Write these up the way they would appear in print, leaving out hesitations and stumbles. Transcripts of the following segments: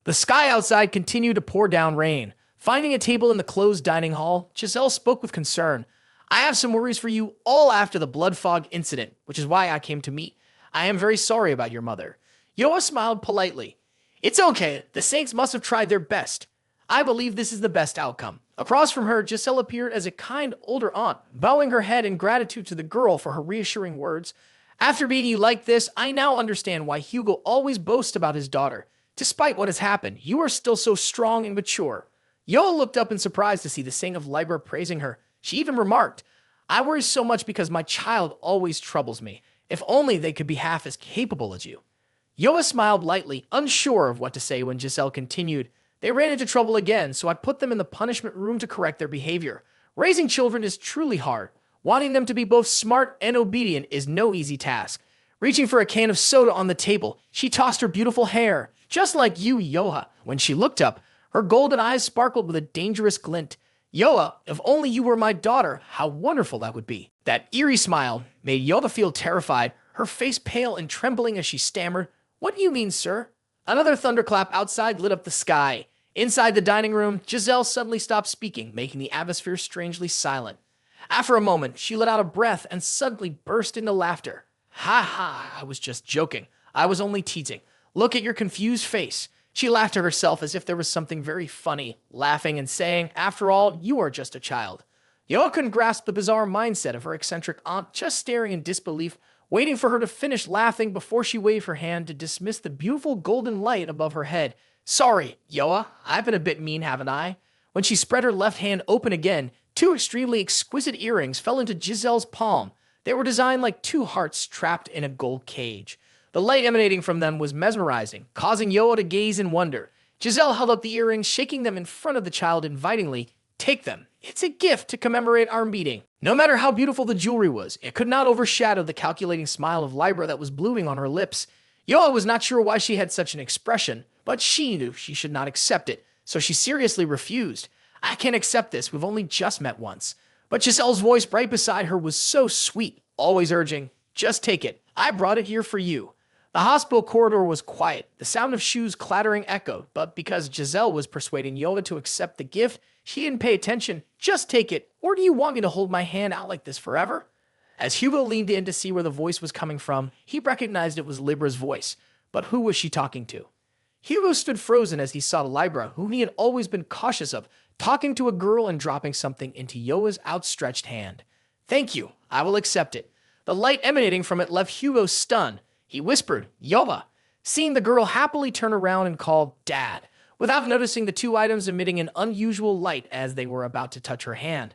The sky outside continued to pour down rain. Finding a table in the closed dining hall, Giselle spoke with concern. I have some worries for you all after the blood fog incident, which is why I came to meet. I am very sorry about your mother. Yoa smiled politely. It's okay, the Saints must have tried their best. I believe this is the best outcome. Across from her, Giselle appeared as a kind older aunt, bowing her head in gratitude to the girl for her reassuring words. After meeting you like this, I now understand why Hugo always boasts about his daughter. Despite what has happened, you are still so strong and mature. Yoa looked up in surprise to see the Saint of Libra praising her. She even remarked, I worry so much because my child always troubles me. If only they could be half as capable as you. Yoa smiled lightly, unsure of what to say when Giselle continued. They ran into trouble again, so I put them in the punishment room to correct their behavior. Raising children is truly hard. Wanting them to be both smart and obedient is no easy task. Reaching for a can of soda on the table, she tossed her beautiful hair, just like you, Yoa. When she looked up, her golden eyes sparkled with a dangerous glint. Yoa, if only you were my daughter, how wonderful that would be. That eerie smile made Yoa feel terrified, her face pale and trembling as she stammered, What do you mean, sir? Another thunderclap outside lit up the sky. Inside the dining room, Giselle suddenly stopped speaking, making the atmosphere strangely silent. After a moment, she let out a breath and suddenly burst into laughter. Ha ha, I was just joking. I was only teasing. Look at your confused face. She laughed to herself as if there was something very funny, laughing and saying, After all, you are just a child. Yoa couldn't grasp the bizarre mindset of her eccentric aunt, just staring in disbelief, waiting for her to finish laughing before she waved her hand to dismiss the beautiful golden light above her head. Sorry, Yoa, I've been a bit mean, haven't I? When she spread her left hand open again, two extremely exquisite earrings fell into Giselle's palm. They were designed like two hearts trapped in a gold cage. The light emanating from them was mesmerizing, causing Yoa to gaze in wonder. Giselle held up the earrings, shaking them in front of the child invitingly. Take them. It's a gift to commemorate our meeting. No matter how beautiful the jewelry was, it could not overshadow the calculating smile of Libra that was blooming on her lips. Yoa was not sure why she had such an expression, but she knew she should not accept it, so she seriously refused. I can't accept this, we've only just met once. But Giselle's voice right beside her was so sweet, always urging, just take it. I brought it here for you. The hospital corridor was quiet. The sound of shoes clattering echoed, but because Giselle was persuading Yoa to accept the gift, she didn't pay attention. Just take it, or do you want me to hold my hand out like this forever? As Hugo leaned in to see where the voice was coming from, he recognized it was Libra's voice. But who was she talking to? Hugo stood frozen as he saw Libra, whom he had always been cautious of, talking to a girl and dropping something into Yoa's outstretched hand. Thank you, I will accept it. The light emanating from it left Hugo stunned. He whispered, Yoa, seeing the girl happily turn around and call, Dad, without noticing the two items emitting an unusual light as they were about to touch her hand.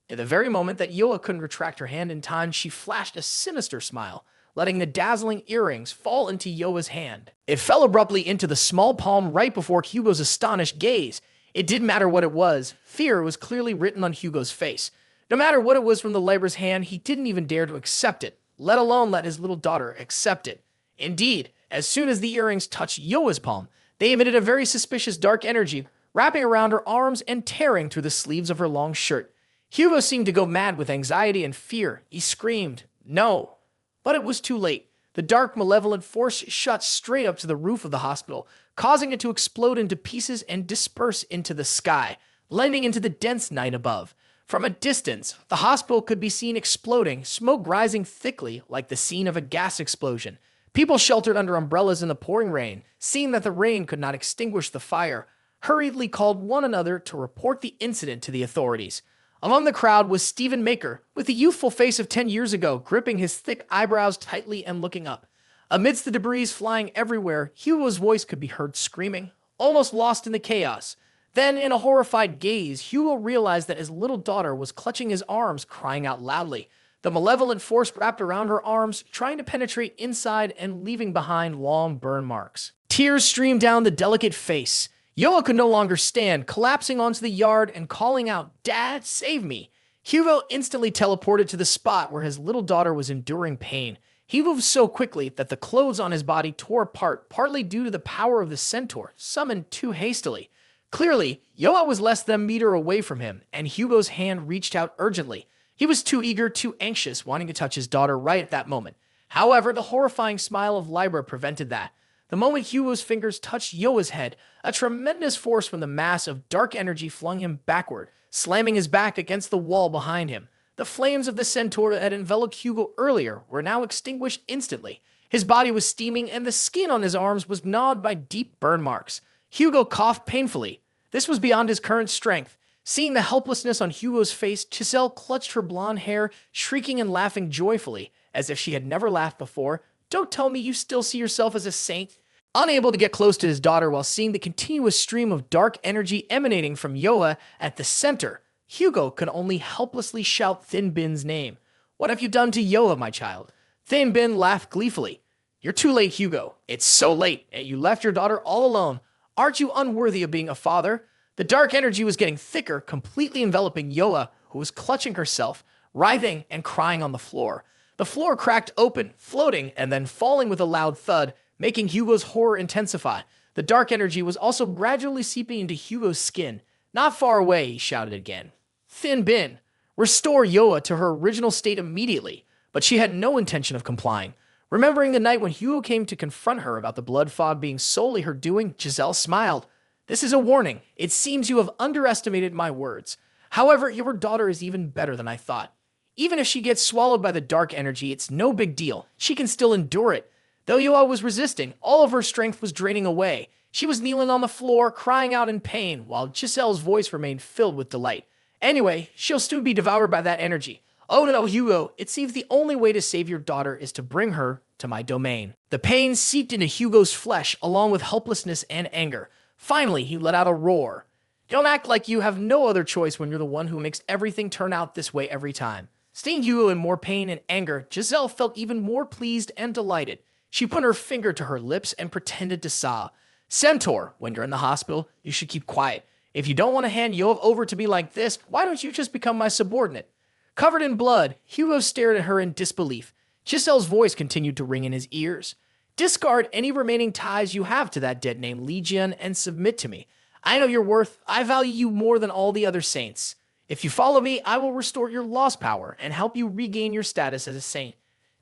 In the very moment that Yoa couldn't retract her hand in time, she flashed a sinister smile, letting the dazzling earrings fall into Yoa's hand. It fell abruptly into the small palm right before Hugo's astonished gaze. It didn't matter what it was. Fear was clearly written on Hugo's face. No matter what it was from the Libra's hand, he didn't even dare to accept it, let alone let his little daughter accept it. Indeed, as soon as the earrings touched Yoa's palm, they emitted a very suspicious dark energy, wrapping around her arms and tearing through the sleeves of her long shirt. Hugo seemed to go mad with anxiety and fear. He screamed, No. But it was too late. The dark, malevolent force shot straight up to the roof of the hospital, causing it to explode into pieces and disperse into the sky, blending into the dense night above. From a distance, the hospital could be seen exploding, smoke rising thickly like the scene of a gas explosion. People sheltered under umbrellas in the pouring rain, seeing that the rain could not extinguish the fire, hurriedly called one another to report the incident to the authorities. Among the crowd was Stephen Maker, with the youthful face of 10 years ago, gripping his thick eyebrows tightly and looking up. Amidst the debris flying everywhere, Hugo's voice could be heard screaming, almost lost in the chaos. Then, in a horrified gaze, Hugo realized that his little daughter was clutching his arms, crying out loudly. The malevolent force wrapped around her arms, trying to penetrate inside and leaving behind long burn marks. Tears streamed down the delicate face. Yoa could no longer stand, collapsing onto the yard and calling out, Dad, save me. Hugo instantly teleported to the spot where his little daughter was enduring pain. He moved so quickly that the clothes on his body tore apart, partly due to the power of the centaur, summoned too hastily. Clearly, Yoa was less than a meter away from him, and Hugo's hand reached out urgently. He was too eager, too anxious, wanting to touch his daughter right at that moment. However, the horrifying smile of Libra prevented that. The moment Hugo's fingers touched Yoa's head, a tremendous force from the mass of dark energy flung him backward, slamming his back against the wall behind him. The flames of the centaur that had enveloped Hugo earlier were now extinguished instantly. His body was steaming, and the skin on his arms was gnawed by deep burn marks. Hugo coughed painfully. This was beyond his current strength. Seeing the helplessness on Hugo's face, Giselle clutched her blonde hair, shrieking and laughing joyfully, as if she had never laughed before. Don't tell me you still see yourself as a saint. Unable to get close to his daughter while seeing the continuous stream of dark energy emanating from Yoa at the center, Hugo could only helplessly shout Thin Bin's name. What have you done to Yoa, my child? Thin Bin laughed gleefully. You're too late, Hugo. It's so late, and you left your daughter all alone. Aren't you unworthy of being a father? The dark energy was getting thicker, completely enveloping Yoa, who was clutching herself, writhing and crying on the floor. The floor cracked open, floating, and then falling with a loud thud, making Hugo's horror intensify. The dark energy was also gradually seeping into Hugo's skin. Not far away, he shouted again. Thin Bin, restore Yoa to her original state immediately. But she had no intention of complying. Remembering the night when Hugo came to confront her about the blood fog being solely her doing, Giselle smiled. This is a warning. It seems you have underestimated my words. However, your daughter is even better than I thought. Even if she gets swallowed by the dark energy, it's no big deal. She can still endure it. Though Yoa was resisting, all of her strength was draining away. She was kneeling on the floor, crying out in pain, while Giselle's voice remained filled with delight. Anyway, she'll soon be devoured by that energy. Oh no, Hugo, it seems the only way to save your daughter is to bring her to my domain. The pain seeped into Hugo's flesh, along with helplessness and anger. Finally, he let out a roar. Don't act like you have no other choice when you're the one who makes everything turn out this way every time. Seeing Hugo in more pain and anger, Giselle felt even more pleased and delighted. She put her finger to her lips and pretended to sob. Centaur, when you're in the hospital, you should keep quiet. If you don't want to hand Yoav over to me like this, why don't you just become my subordinate? Covered in blood, Hugo stared at her in disbelief. Giselle's voice continued to ring in his ears. Discard any remaining ties you have to that dead name, Legion, and submit to me. I know your worth. I value you more than all the other saints. If you follow me, I will restore your lost power and help you regain your status as a saint.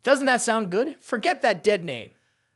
Doesn't that sound good? Forget that dead name.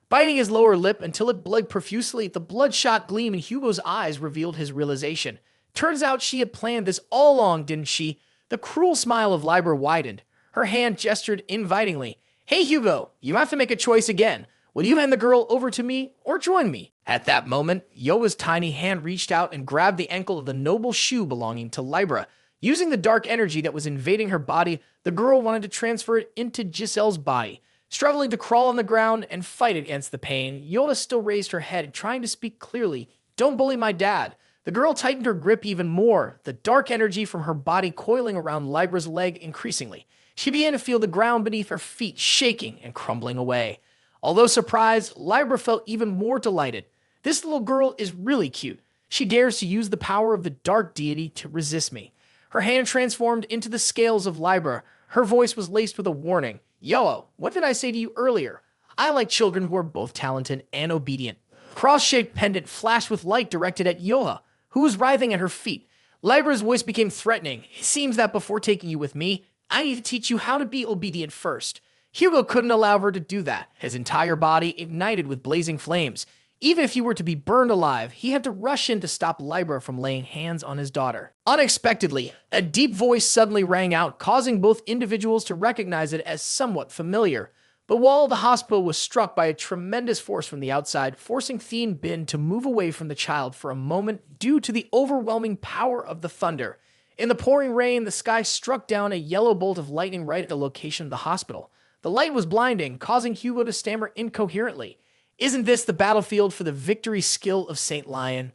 Biting his lower lip until it bled profusely, the bloodshot gleam in Hugo's eyes revealed his realization. Turns out she had planned this all along, didn't she? The cruel smile of Libra widened. Her hand gestured invitingly. Hey, Hugo, you have to make a choice again. Will you hand the girl over to me or join me? At that moment, Yoa's tiny hand reached out and grabbed the ankle of the noble shoe belonging to Libra. Using the dark energy that was invading her body, the girl wanted to transfer it into Giselle's body. Struggling to crawl on the ground and fight against the pain, Yoa still raised her head, trying to speak clearly. Don't bully my dad. The girl tightened her grip even more, the dark energy from her body coiling around Libra's leg increasingly. She began to feel the ground beneath her feet shaking and crumbling away. Although surprised, Libra felt even more delighted. This little girl is really cute. She dares to use the power of the dark deity to resist me. Her hand transformed into the scales of Libra. Her voice was laced with a warning. Yoa, what did I say to you earlier? I like children who are both talented and obedient. Cross-shaped pendant flashed with light directed at Yoa, who was writhing at her feet. Libra's voice became threatening. It seems that before taking you with me, I need to teach you how to be obedient first. Hugo couldn't allow her to do that. His entire body ignited with blazing flames. Even if he were to be burned alive, he had to rush in to stop Libra from laying hands on his daughter. Unexpectedly, a deep voice suddenly rang out, causing both individuals to recognize it as somewhat familiar. The wall of the hospital was struck by a tremendous force from the outside, forcing Thin Bin to move away from the child for a moment due to the overwhelming power of the thunder. In the pouring rain, the sky struck down a yellow bolt of lightning right at the location of the hospital. The light was blinding, causing Hugo to stammer incoherently. Isn't this the battlefield for the victory skill of Saint Lion?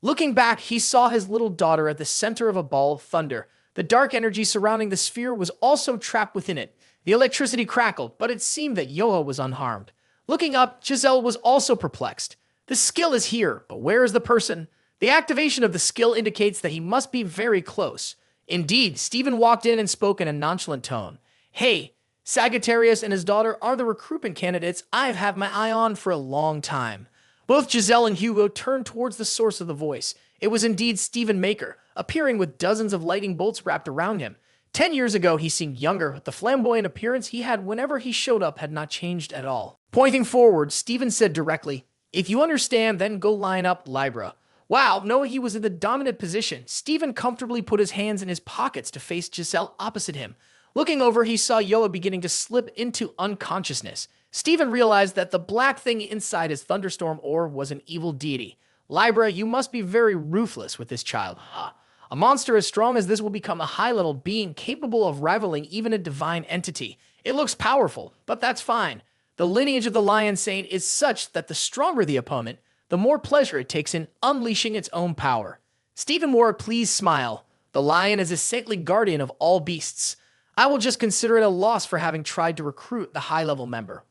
Looking back, he saw his little daughter at the center of a ball of thunder. The dark energy surrounding the sphere was also trapped within it. The electricity crackled, but it seemed that Yoa was unharmed. Looking up, Giselle was also perplexed. The skill is here, but where is the person? The activation of the skill indicates that he must be very close. Indeed, Stephen walked in and spoke in a nonchalant tone. Hey, Sagittarius and his daughter are the recruitment candidates I've had my eye on for a long time. Both Giselle and Hugo turned towards the source of the voice. It was indeed Stephen Maker, appearing with dozens of lightning bolts wrapped around him. 10 years ago, he seemed younger, but the flamboyant appearance he had whenever he showed up had not changed at all. Pointing forward, Stephen said directly, If you understand, then go line up Libra. Wow, knowing he was in the dominant position, Stephen comfortably put his hands in his pockets to face Giselle opposite him. Looking over, he saw Yoa beginning to slip into unconsciousness. Stephen realized that the black thing inside his thunderstorm orb was an evil deity. Libra, you must be very ruthless with this child. A monster as strong as this will become a high-level being capable of rivaling even a divine entity. It looks powerful, but that's fine. The lineage of the Lion Saint is such that the stronger the opponent, the more pleasure it takes in unleashing its own power. Stephen wore a pleased smile. The lion is a saintly guardian of all beasts. I will just consider it a loss for having tried to recruit the high-level member.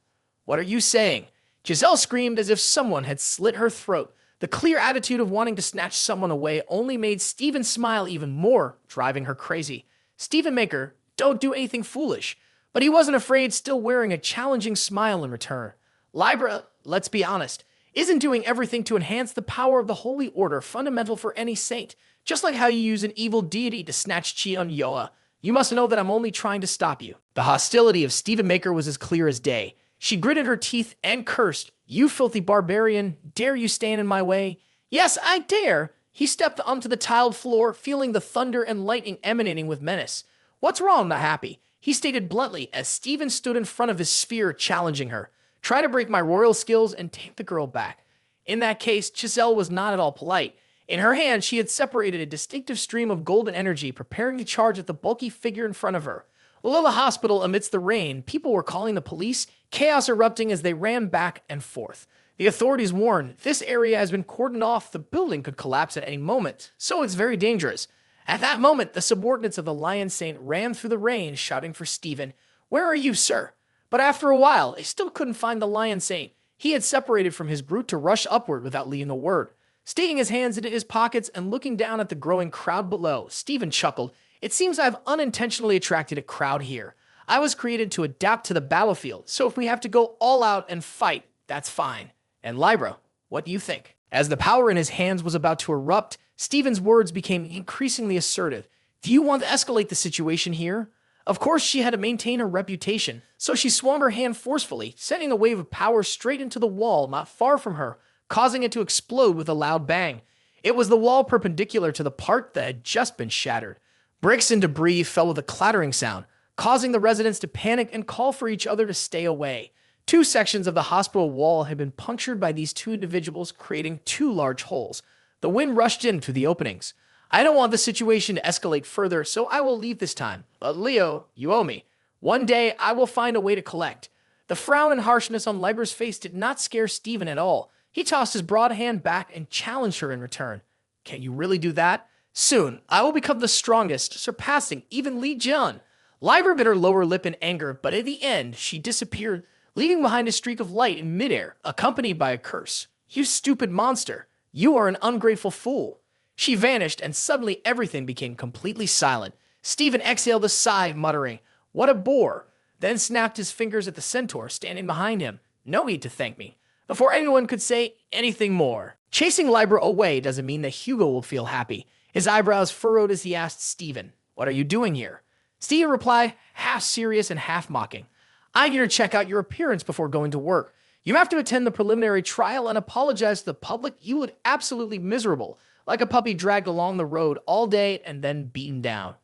What are you saying? Giselle screamed as if someone had slit her throat. The clear attitude of wanting to snatch someone away only made Stephen smile even more, driving her crazy. Stephen Maker, don't do anything foolish. But he wasn't afraid, still wearing a challenging smile in return. Libra, let's be honest, isn't doing everything to enhance the power of the Holy Order fundamental for any saint. Just like how you use an evil deity to snatch chi on Yoa. You must know that I'm only trying to stop you. The hostility of Stephen Maker was as clear as day. She gritted her teeth and cursed, "You filthy barbarian, dare you stand in my way?" "Yes, I dare." He stepped onto the tiled floor, feeling the thunder and lightning emanating with menace. "What's wrong, not happy?" He stated bluntly as Stephen stood in front of his sphere challenging her. "Try to break my royal skills and take the girl back." In that case, Giselle was not at all polite. In her hand, she had separated a distinctive stream of golden energy, preparing to charge at the bulky figure in front of her. Below the hospital, amidst the rain, people were calling the police, chaos erupting as they ran back and forth. The authorities warned, this area has been cordoned off, the building could collapse at any moment, so it's very dangerous. At that moment, the subordinates of the Lion Saint ran through the rain, shouting for Stephen. "Where are you, sir?" But after a while, they still couldn't find the Lion Saint. He had separated from his brute to rush upward without leaving a word. Sticking his hands into his pockets and looking down at the growing crowd below, Stephen chuckled. "It seems I've unintentionally attracted a crowd here. I was created to adapt to the battlefield, so if we have to go all out and fight, that's fine." And Libra, what do you think? As the power in his hands was about to erupt, Stephen's words became increasingly assertive. "Do you want to escalate the situation here?" Of course, she had to maintain her reputation, so she swung her hand forcefully, sending a wave of power straight into the wall not far from her, causing it to explode with a loud bang. It was the wall perpendicular to the part that had just been shattered. Bricks and debris fell with a clattering sound, causing the residents to panic and call for each other to stay away. 2 sections of the hospital wall had been punctured by these 2 individuals, creating 2 large holes. The wind rushed in through the openings. "I don't want the situation to escalate further, so I will leave this time. But Leo, you owe me. One day, I will find a way to collect." The frown and harshness on Libra's face did not scare Stephen at all. He tossed his broad hand back and challenged her in return. "Can you really do that?" "Soon, I will become the strongest, surpassing even Li Jun." Libra bit her lower lip in anger, but at the end, she disappeared, leaving behind a streak of light in midair, accompanied by a curse. "You stupid monster. You are an ungrateful fool." She vanished, and suddenly everything became completely silent. Stephen exhaled a sigh, muttering, "What a bore," then snapped his fingers at the centaur standing behind him. "No need to thank me," before anyone could say anything more. Chasing Libra away doesn't mean that Hugo will feel happy. His eyebrows furrowed as he asked Stephen, "What are you doing here?" Stephen replied, half serious and half mocking, "I'm here to check out your appearance before going to work. You have to attend the preliminary trial and apologize to the public. You look absolutely miserable, like a puppy dragged along the road all day and then beaten down."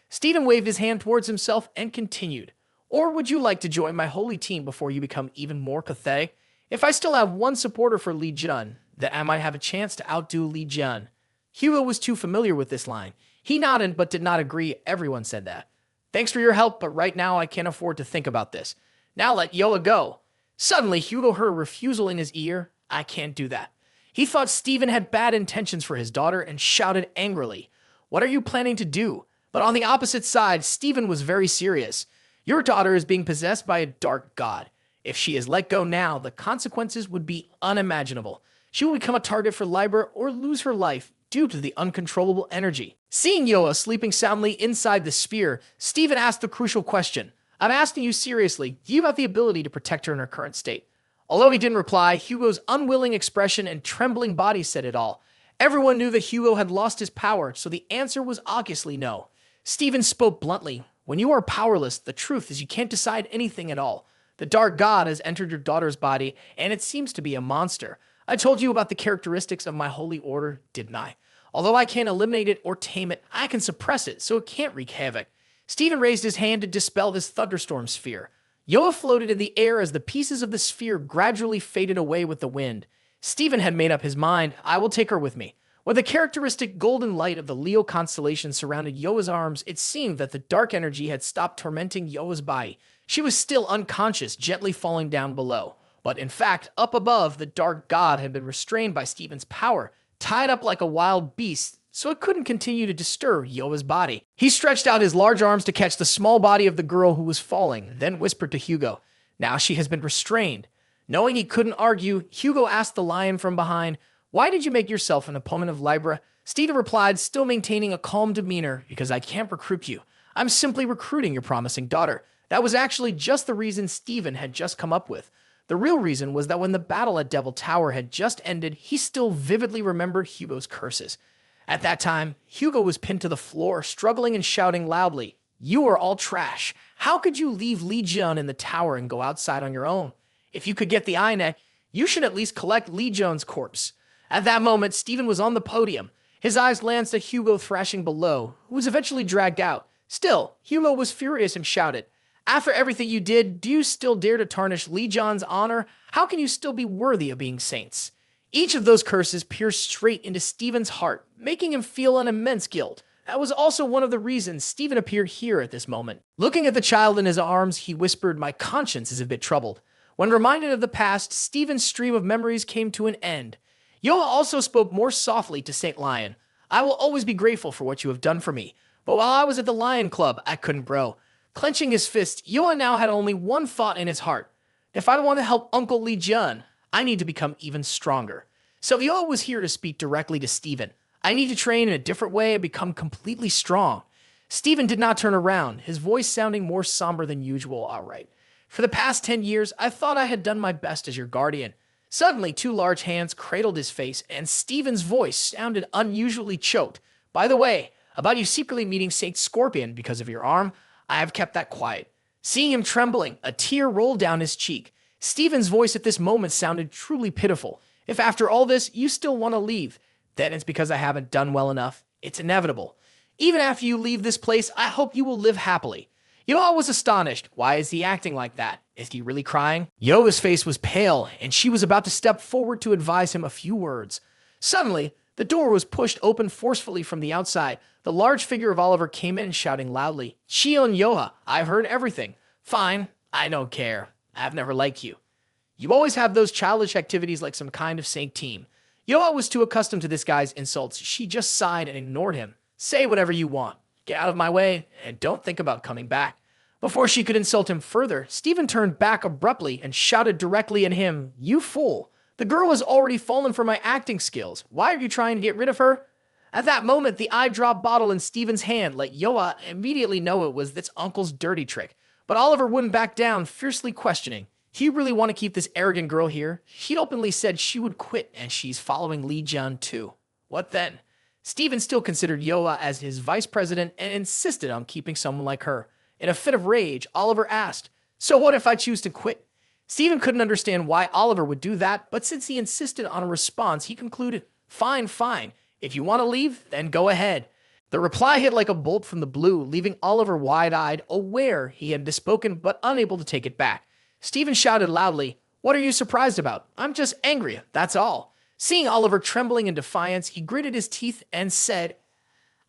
Stephen waved his hand towards himself and continued, "Or would you like to join my holy team before you become even more pathetic? If I still have one supporter for Li Jun, then I might have a chance to outdo Li Jun." Hugo was too familiar with this line. He nodded but did not agree. Everyone said that. "Thanks for your help, but right now I can't afford to think about this. Now let Yoa go." Suddenly, Hugo heard a refusal in his ear. "I can't do that." He thought Stephen had bad intentions for his daughter and shouted angrily, "What are you planning to do?" But on the opposite side, Stephen was very serious. "Your daughter is being possessed by a dark god. If she is let go now, the consequences would be unimaginable. She will become a target for Libra or lose her life due to the uncontrollable energy." Seeing Yoa sleeping soundly inside the spear, Stephen asked the crucial question. "I'm asking you seriously, do you have the ability to protect her in her current state?" Although he didn't reply, Hugo's unwilling expression and trembling body said it all. Everyone knew that Hugo had lost his power, so the answer was obviously no. Stephen spoke bluntly. "When you are powerless, the truth is you can't decide anything at all. The dark god has entered your daughter's body, and it seems to be a monster. I told you about the characteristics of my holy order, didn't I? Although I can't eliminate it or tame it, I can suppress it so it can't wreak havoc. Stephen raised his hand to dispel this thunderstorm sphere. Yoa floated in the air as the pieces of the sphere gradually faded away with the wind. Stephen had made up his mind. I will take her with me. When the characteristic golden light of the Leo constellation surrounded Yoa's arms, it seemed that the dark energy had stopped tormenting Yoa's body. She was still unconscious, gently falling down below. But in fact, up above, the dark god had been restrained by Stephen's power, tied up like a wild beast, so it couldn't continue to disturb Yoa's body. He stretched out his large arms to catch the small body of the girl who was falling, then whispered to Hugo, "Now she has been restrained." Knowing he couldn't argue, Hugo asked the lion from behind, "Why did you make yourself an opponent of Libra?" Stephen replied, still maintaining a calm demeanor, "Because I can't recruit you. I'm simply recruiting your promising daughter." That was actually just the reason Stephen had just come up with. The real reason was that when the battle at Devil Tower had just ended, he still vividly remembered Hugo's curses. At that time, Hugo was pinned to the floor, struggling and shouting loudly, "You are all trash. How could you leave Li Jun in the tower and go outside on your own? If you could get the Einek, you should at least collect Li Jun's corpse." At that moment, Stephen was on the podium. His eyes glanced at Hugo thrashing below, who was eventually dragged out. Still, Hugo was furious and shouted, "After everything you did, do you still dare to tarnish Li Jun's honor? How can you still be worthy of being saints?" Each of those curses pierced straight into Stephen's heart, making him feel an immense guilt. That was also one of the reasons Stephen appeared here at this moment. Looking at the child in his arms, he whispered, "My conscience is a bit troubled." When reminded of the past, Stephen's stream of memories came to an end. Yoa also spoke more softly to Saint Lion. "I will always be grateful for what you have done for me, but while I was at the Lion Club, I couldn't grow." Clenching his fist, Yoa now had only one thought in his heart. If I want to help Uncle Li Jun, I need to become even stronger. So Yoa was here to speak directly to Stephen. I need to train in a different way and become completely strong. Stephen did not turn around, his voice sounding more somber than usual. "All right. For the past 10 years, I thought I had done my best as your guardian." Suddenly, two large hands cradled his face, and Stephen's voice sounded unusually choked. "By the way, about you secretly meeting Saint Scorpion because of your arm, I have kept that quiet." Seeing him trembling, a tear rolled down his cheek. Stephen's voice at this moment sounded truly pitiful. "If after all this, you still want to leave, then it's because I haven't done well enough. It's inevitable. Even after you leave this place, I hope you will live happily." Yoa was astonished. Why is he acting like that? Is he really crying? Yoa's face was pale, and she was about to step forward to advise him a few words. Suddenly, the door was pushed open forcefully from the outside. The large figure of Oliver came in, shouting loudly, "Shion Yoha, I've heard everything." "Fine, I don't care. I've never liked you. You always have those childish activities like some kind of saint team." Yoa was too accustomed to this guy's insults. She just sighed and ignored him. "Say whatever you want. Get out of my way, and don't think about coming back." Before she could insult him further, Stephen turned back abruptly and shouted directly at him, "You fool. The girl has already fallen for my acting skills. Why are you trying to get rid of her?" At that moment, the eye drop bottle in Stephen's hand let Yoa immediately know it was this uncle's dirty trick. But Oliver wouldn't back down, fiercely questioning, "Do you really want to keep this arrogant girl here? She'd openly said she would quit, and she's following Li Jun too. What then?" Stephen still considered Yoa as his vice president and insisted on keeping someone like her. In a fit of rage, Oliver asked, "So what if I choose to quit?" Stephen couldn't understand why Oliver would do that, but since he insisted on a response, he concluded, "Fine, fine. If you want to leave, then go ahead." The reply hit like a bolt from the blue, leaving Oliver wide-eyed, aware he had misspoken but unable to take it back. Stephen shouted loudly, "What are you surprised about? I'm just angry, that's all." Seeing Oliver trembling in defiance, he gritted his teeth and said,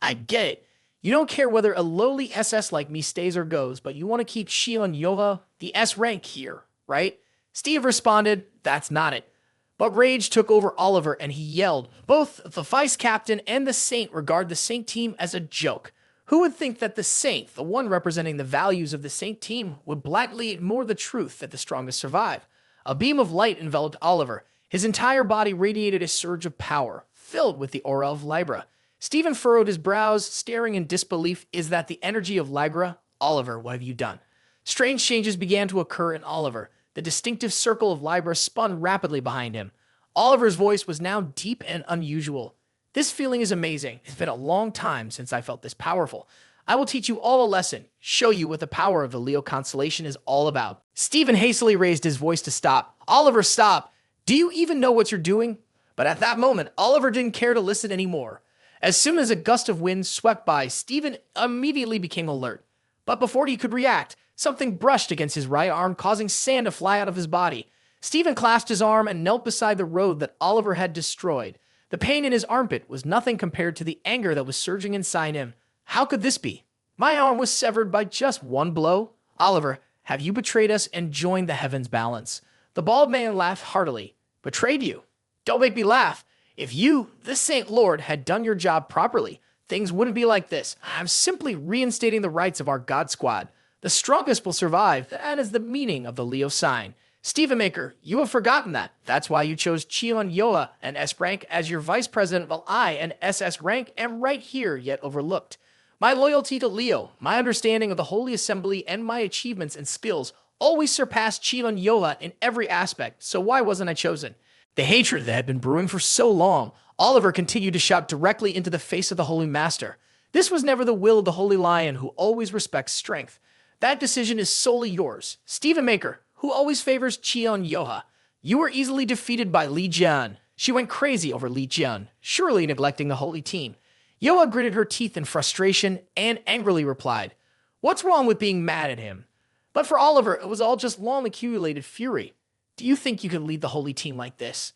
"I get it. You don't care whether a lowly SS like me stays or goes, but you want to keep Shion Yoha, the S rank here, right?" Steve responded, "That's not it." But rage took over Oliver and he yelled, "Both the vice captain and the saint regard the saint team as a joke. Who would think that the saint, the one representing the values of the saint team, would blatantly ignore the truth that the strongest survive?" A beam of light enveloped Oliver. His entire body radiated a surge of power, filled with the aura of Libra. Stephen furrowed his brows, staring in disbelief. "Is that the energy of Libra? Oliver, what have you done?" Strange changes began to occur in Oliver. The distinctive circle of Libra spun rapidly behind him. Oliver's voice was now deep and unusual. "This feeling is amazing. It's been a long time since I felt this powerful. I will teach you all a lesson, show you what the power of the Leo constellation is all about." Stephen hastily raised his voice to stop. "Oliver, stop! Do you even know what you're doing? But at that moment, Oliver didn't care to listen anymore. As soon as a gust of wind swept by, Stephen immediately became alert. But before he could react, something brushed against his right arm, causing sand to fly out of his body. Stephen clasped his arm and knelt beside the road that Oliver had destroyed. The pain in his armpit was nothing compared to the anger that was surging inside him. How could this be? My arm was severed by just one blow? Oliver, have you betrayed us and joined the heavens' balance? The bald man laughed heartily. Betrayed you? Don't make me laugh. If you, the Saint Lord, had done your job properly, things wouldn't be like this. I'm simply reinstating the rights of our God Squad. The strongest will survive. That is the meaning of the Leo sign. Stephen Maker, you have forgotten that. That's why you chose Cheon Yoa, an S rank, as your vice president, while I, an SS rank, am right here yet overlooked. My loyalty to Leo, my understanding of the Holy Assembly, and my achievements and skills always surpassed Cheon Yoa in every aspect, so why wasn't I chosen? The hatred that had been brewing for so long, Oliver continued to shout directly into the face of the Holy Master. This was never the will of the Holy Lion, who always respects strength. That decision is solely yours. Stephen Maker, who always favors Cheon Yoha. You were easily defeated by Li Jian. She went crazy over Li Jian, surely neglecting the holy team. Yoa gritted her teeth in frustration and angrily replied, "What's wrong with being mad at him?" But for Oliver, it was all just long accumulated fury. Do you think you can lead the holy team like this?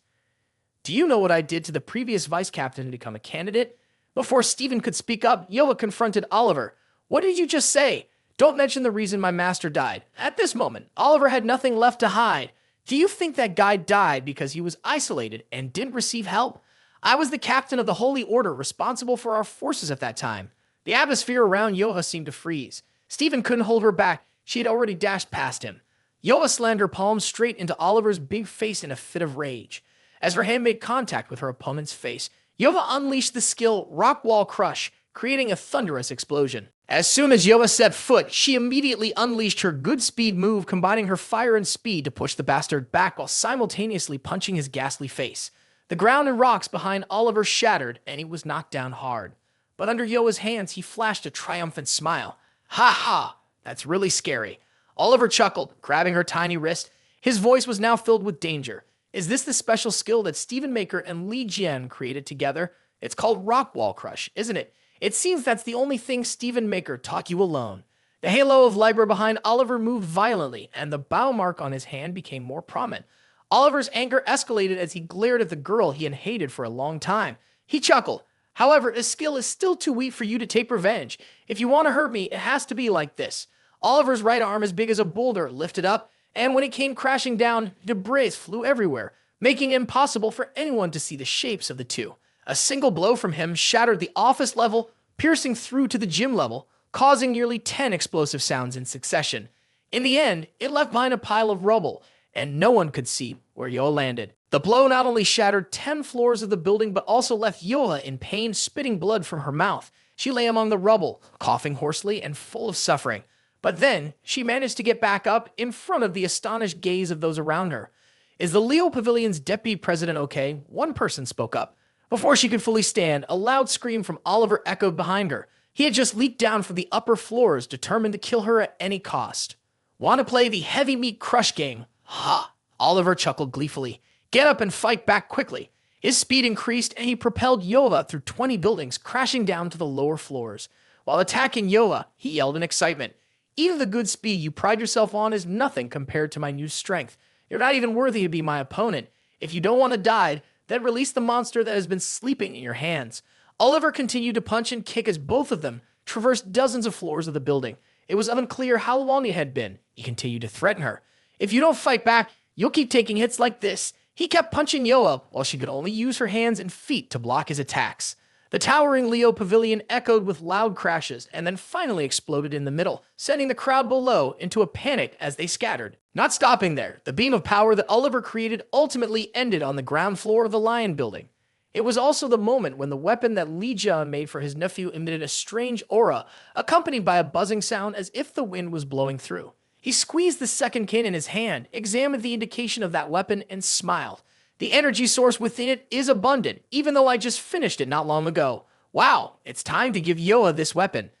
Do you know what I did to the previous vice captain to become a candidate? Before Stephen could speak up, Yoa confronted Oliver. What did you just say? Don't mention the reason my master died. At this moment, Oliver had nothing left to hide. Do you think that guy died because he was isolated and didn't receive help? I was the captain of the Holy Order responsible for our forces at that time. The atmosphere around Yoha seemed to freeze. Stephen couldn't hold her back. She had already dashed past him. Yoa slammed her palm straight into Oliver's big face in a fit of rage. As her hand made contact with her opponent's face, Yoa unleashed the skill Rock Wall Crush, creating a thunderous explosion. As soon as Yoa set foot, she immediately unleashed her good speed move, combining her fire and speed to push the bastard back while simultaneously punching his ghastly face. The ground and rocks behind Oliver shattered, and he was knocked down hard. But under Yoa's hands, he flashed a triumphant smile. Ha ha! That's really scary. Oliver chuckled, grabbing her tiny wrist. His voice was now filled with danger. Is this the special skill that Stephen Maker and Li Jian created together? It's called Rock Wall Crush, isn't it? It seems that's the only thing Stephen Maker taught you alone. The halo of Libra behind Oliver moved violently, and the bow mark on his hand became more prominent. Oliver's anger escalated as he glared at the girl he had hated for a long time. He chuckled. However, this skill is still too weak for you to take revenge. If you want to hurt me, it has to be like this. Oliver's right arm, as big as a boulder, lifted up, and when it came crashing down, debris flew everywhere, making it impossible for anyone to see the shapes of the two. A single blow from him shattered the office level, piercing through to the gym level, causing nearly 10 explosive sounds in succession. In the end, it left behind a pile of rubble, and no one could see where Yoa landed. The blow not only shattered 10 floors of the building, but also left Yoa in pain, spitting blood from her mouth. She lay among the rubble, coughing hoarsely and full of suffering. But then, she managed to get back up in front of the astonished gaze of those around her. Is the Leo Pavilion's deputy president okay? One person spoke up. Before she could fully stand, a loud scream from Oliver echoed behind her. He had just leaped down from the upper floors, determined to kill her at any cost. Want to play the heavy meat crush game? Ha! Oliver chuckled gleefully. Get up and fight back quickly. His speed increased, and he propelled Yoa through 20 buildings, crashing down to the lower floors. While attacking Yoa, he yelled in excitement. Even the good speed you pride yourself on is nothing compared to my new strength. You're not even worthy to be my opponent. If you don't want to die, then release the monster that has been sleeping in your hands. Oliver continued to punch and kick as both of them traversed dozens of floors of the building. It was unclear how long it had been. He continued to threaten her. If you don't fight back, you'll keep taking hits like this. He kept punching Yoa while she could only use her hands and feet to block his attacks. The towering Leo Pavilion echoed with loud crashes and then finally exploded in the middle, sending the crowd below into a panic as they scattered. Not stopping there, the beam of power that Oliver created ultimately ended on the ground floor of the Lion Building. It was also the moment when the weapon that Li Jian made for his nephew emitted a strange aura, accompanied by a buzzing sound as if the wind was blowing through. He squeezed the second kin in his hand, examined the indication of that weapon, and smiled. The energy source within it is abundant, even though I just finished it not long ago. Wow, it's time to give Yoa this weapon.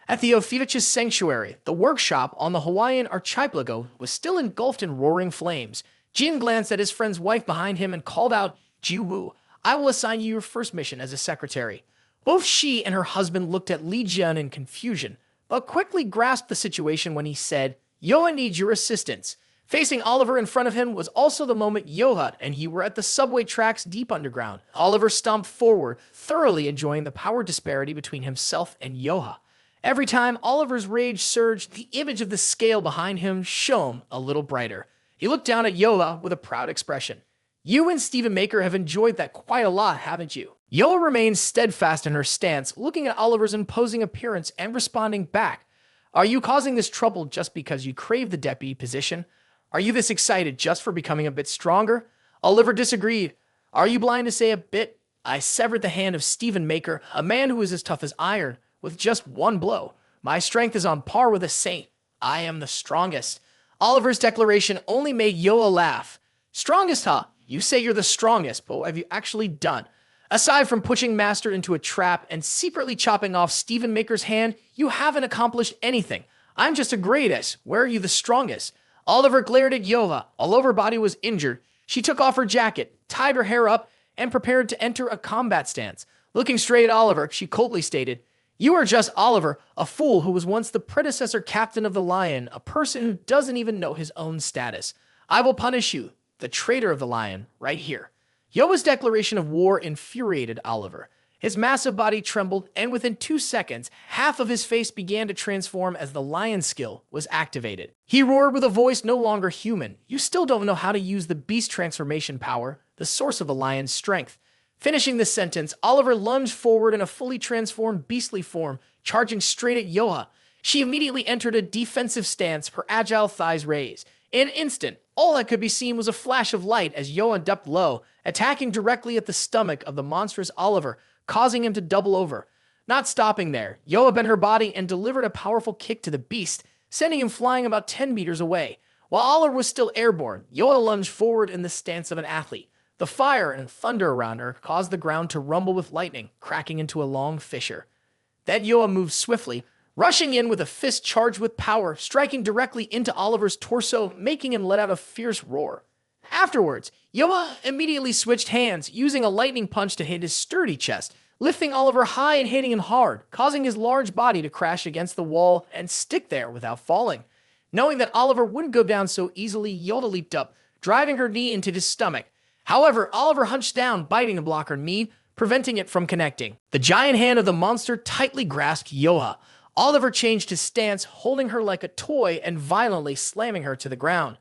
At the Ophiuchus Sanctuary, the workshop on the Hawaiian archipelago was still engulfed in roaring flames. Jin glanced at his friend's wife behind him and called out, Jiwoo, I will assign you your first mission as a secretary. Both she and her husband looked at Li Jian in confusion, but quickly grasped the situation when he said, Yoha needs your assistance. Facing Oliver in front of him was also the moment Yoha and he were at the subway tracks deep underground. Oliver stomped forward, thoroughly enjoying the power disparity between himself and Yoha. Every time Oliver's rage surged, the image of the scale behind him shone a little brighter. He looked down at Yoha with a proud expression. You and Stephen Maker have enjoyed that quite a lot, haven't you? Yoha remained steadfast in her stance, looking at Oliver's imposing appearance and responding back. Are you causing this trouble just because you crave the deputy position? Are you this excited just for becoming a bit stronger? Oliver disagreed. Are you blind to say a bit? I severed the hand of Stephen Maker, a man who is as tough as iron, with just one blow. My strength is on par with a saint. I am the strongest. Oliver's declaration only made Yoha laugh. Strongest, huh? You say you're the strongest, but what have you actually done? Aside from pushing Master into a trap and secretly chopping off Stephen Maker's hand, you haven't accomplished anything. I'm just a greatest. Where are you the strongest? Oliver glared at Yoha. Although her body was injured, she took off her jacket, tied her hair up, and prepared to enter a combat stance. Looking straight at Oliver, she coldly stated, You are just Oliver, a fool who was once the predecessor captain of the Lion, a person who doesn't even know his own status. I will punish you, the traitor of the Lion, right here. Yoha's declaration of war infuriated Oliver. His massive body trembled, and within 2 seconds, half of his face began to transform as the lion skill was activated. He roared with a voice no longer human. You still don't know how to use the beast transformation power, the source of a lion's strength. Finishing this sentence, Oliver lunged forward in a fully transformed beastly form, charging straight at Yoha. She immediately entered a defensive stance, her agile thighs raised. In an instant, all that could be seen was a flash of light as Yoha ducked low, attacking directly at the stomach of the monstrous Oliver, causing him to double over. Not stopping there, Yoha bent her body and delivered a powerful kick to the beast, sending him flying about 10 meters away. While Oliver was still airborne, Yoha lunged forward in the stance of an athlete. The fire and thunder around her caused the ground to rumble with lightning, cracking into a long fissure. Then Yoha moved swiftly, rushing in with a fist charged with power, striking directly into Oliver's torso, making him let out a fierce roar. Afterwards, Yoha immediately switched hands, using a lightning punch to hit his sturdy chest, lifting Oliver high and hitting him hard, causing his large body to crash against the wall and stick there without falling. Knowing that Oliver wouldn't go down so easily, Yoha leaped up, driving her knee into his stomach. However, Oliver hunched down, biting to block her knee, preventing it from connecting. The giant hand of the monster tightly grasped Yoha. Oliver changed his stance, holding her like a toy and violently slamming her to the ground.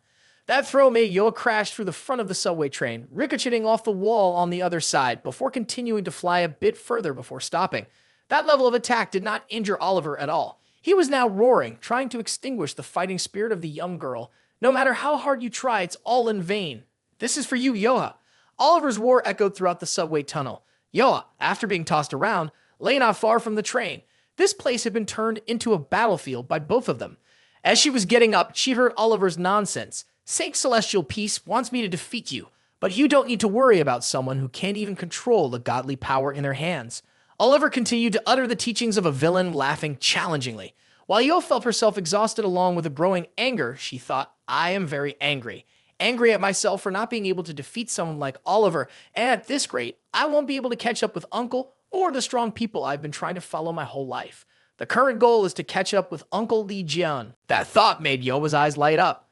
That throw made Yoha crash through the front of the subway train, ricocheting off the wall on the other side before continuing to fly a bit further before stopping. That level of attack did not injure Oliver at all. He was now roaring, trying to extinguish the fighting spirit of the young girl. No matter how hard you try, it's all in vain. This is for you, Yoha. Oliver's roar echoed throughout the subway tunnel. Yoha, after being tossed around, lay not far from the train. This place had been turned into a battlefield by both of them. As she was getting up, she heard Oliver's nonsense. Saint Celestial Peace wants me to defeat you, but you don't need to worry about someone who can't even control the godly power in their hands. Oliver continued to utter the teachings of a villain, laughing challengingly. While Yoha felt herself exhausted along with a growing anger, she thought, I am very angry. Angry at myself for not being able to defeat someone like Oliver, and at this rate, I won't be able to catch up with Uncle or the strong people I've been trying to follow my whole life. The current goal is to catch up with Uncle Li Jian. That thought made Yoha's eyes light up.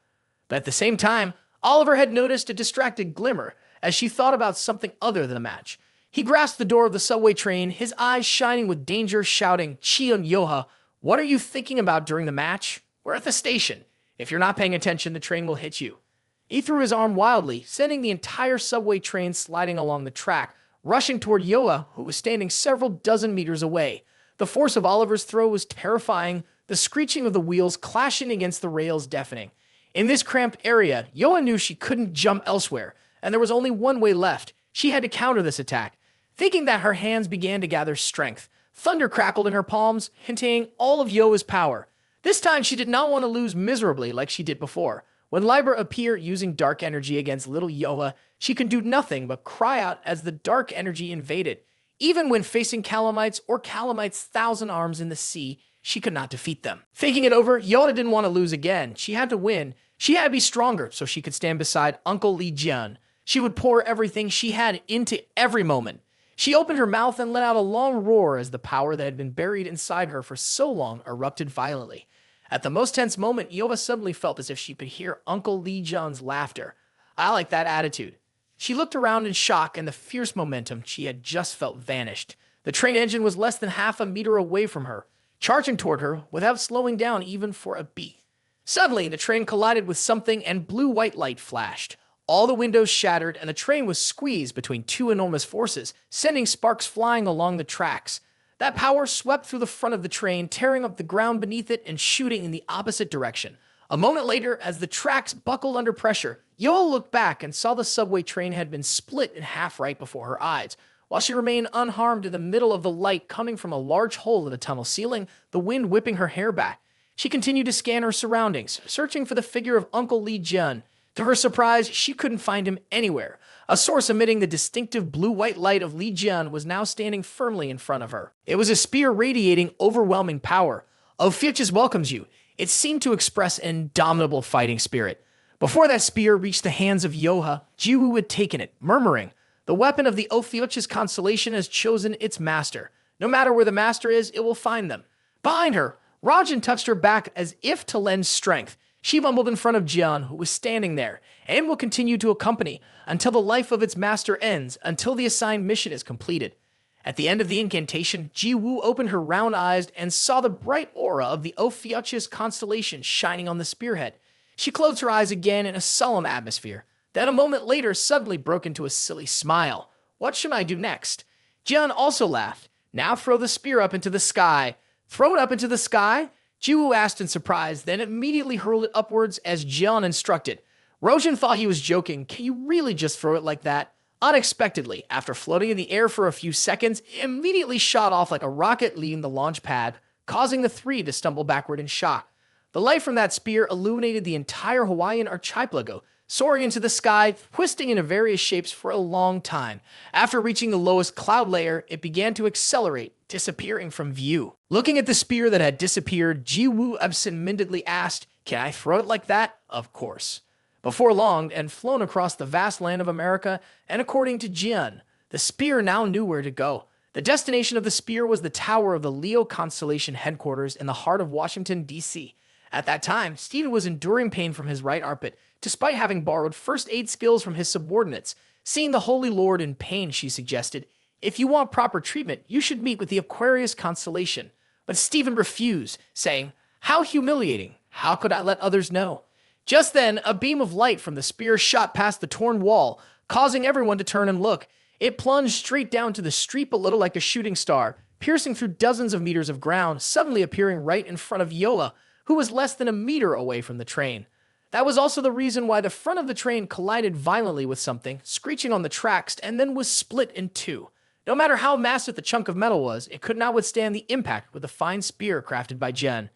But at the same time, Oliver had noticed a distracted glimmer as she thought about something other than a match. He grasped the door of the subway train, his eyes shining with danger, shouting, Chion Yoha, what are you thinking about during the match? We're at the station. If you're not paying attention, the train will hit you. He threw his arm wildly, sending the entire subway train sliding along the track, rushing toward Yoha, who was standing several dozen meters away. The force of Oliver's throw was terrifying, the screeching of the wheels clashing against the rails deafening. In this cramped area, Yoha knew she couldn't jump elsewhere, and there was only one way left. She had to counter this attack. Thinking that, her hands began to gather strength. Thunder crackled in her palms, hinting all of Yoha's power. This time she did not want to lose miserably like she did before. When Libra appeared using dark energy against little Yoha, she could do nothing but cry out as the dark energy invaded. Even when facing Calamites or Calamites' 1,000 arms in the sea, she could not defeat them. Thinking it over, Yoha didn't want to lose again. She had to win. She had to be stronger so she could stand beside Uncle Li Jian. She would pour everything she had into every moment. She opened her mouth and let out a long roar as the power that had been buried inside her for so long erupted violently. At the most tense moment, Yova suddenly felt as if she could hear Uncle Li Jian's laughter. I like that attitude. She looked around in shock, and the fierce momentum she had just felt vanished. The train engine was less than half a meter away from her, charging toward her without slowing down even for a beat. Suddenly, the train collided with something and blue-white light flashed. All the windows shattered, and the train was squeezed between two enormous forces, sending sparks flying along the tracks. That power swept through the front of the train, tearing up the ground beneath it and shooting in the opposite direction. A moment later, as the tracks buckled under pressure, Yoa looked back and saw the subway train had been split in half right before her eyes. While she remained unharmed in the middle of the light coming from a large hole in the tunnel ceiling, the wind whipping her hair back, she continued to scan her surroundings, searching for the figure of Uncle Li Jian. To her surprise, she couldn't find him anywhere. A source emitting the distinctive blue-white light of Li Jian was now standing firmly in front of her. It was a spear radiating overwhelming power. Ophiuchus welcomes you. It seemed to express an indomitable fighting spirit. Before that spear reached the hands of Yoha, Jiwoo had taken it, murmuring, "The weapon of the Ophiuchus constellation has chosen its master. No matter where the master is, it will find them." Behind her, Rajan touched her back as if to lend strength. She mumbled in front of Jian, who was standing there, and will continue to accompany until the life of its master ends, until the assigned mission is completed. At the end of the incantation, Jiwoo opened her round eyes and saw the bright aura of the Ophiuchus constellation shining on the spearhead. She closed her eyes again in a solemn atmosphere, then a moment later suddenly broke into a silly smile. What should I do next? Jian also laughed. Now throw the spear up into the sky. Throw it up into the sky? Jiwoo asked in surprise, then immediately hurled it upwards as Jian instructed. Rojin thought he was joking. Can you really just throw it like that? Unexpectedly, after floating in the air for a few seconds, it immediately shot off like a rocket leaving the launch pad, causing the three to stumble backward in shock. The light from that spear illuminated the entire Hawaiian archipelago, soaring into the sky, twisting into various shapes for a long time. After reaching the lowest cloud layer, it began to accelerate, disappearing from view. Looking at the spear that had disappeared, Jiwoo absent-mindedly asked, "Can I throw it like that?" Of course. Before long, and flown across the vast land of America, and according to Jian, the spear now knew where to go. The destination of the spear was the tower of the Leo constellation headquarters in the heart of Washington, D.C. At that time, Stephen was enduring pain from his right armpit, despite having borrowed first aid skills from his subordinates. Seeing the Holy Lord in pain, she suggested, "If you want proper treatment, you should meet with the Aquarius constellation." But Stephen refused, saying, "How humiliating! How could I let others know?" Just then, a beam of light from the spear shot past the torn wall, causing everyone to turn and look. It plunged straight down to the street below like a shooting star, piercing through dozens of meters of ground, suddenly appearing right in front of Yola, who was less than a meter away from the train. That was also the reason why the front of the train collided violently with something, screeching on the tracks, and then was split in two. No matter how massive the chunk of metal was, it could not withstand the impact with the fine spear crafted by Jen.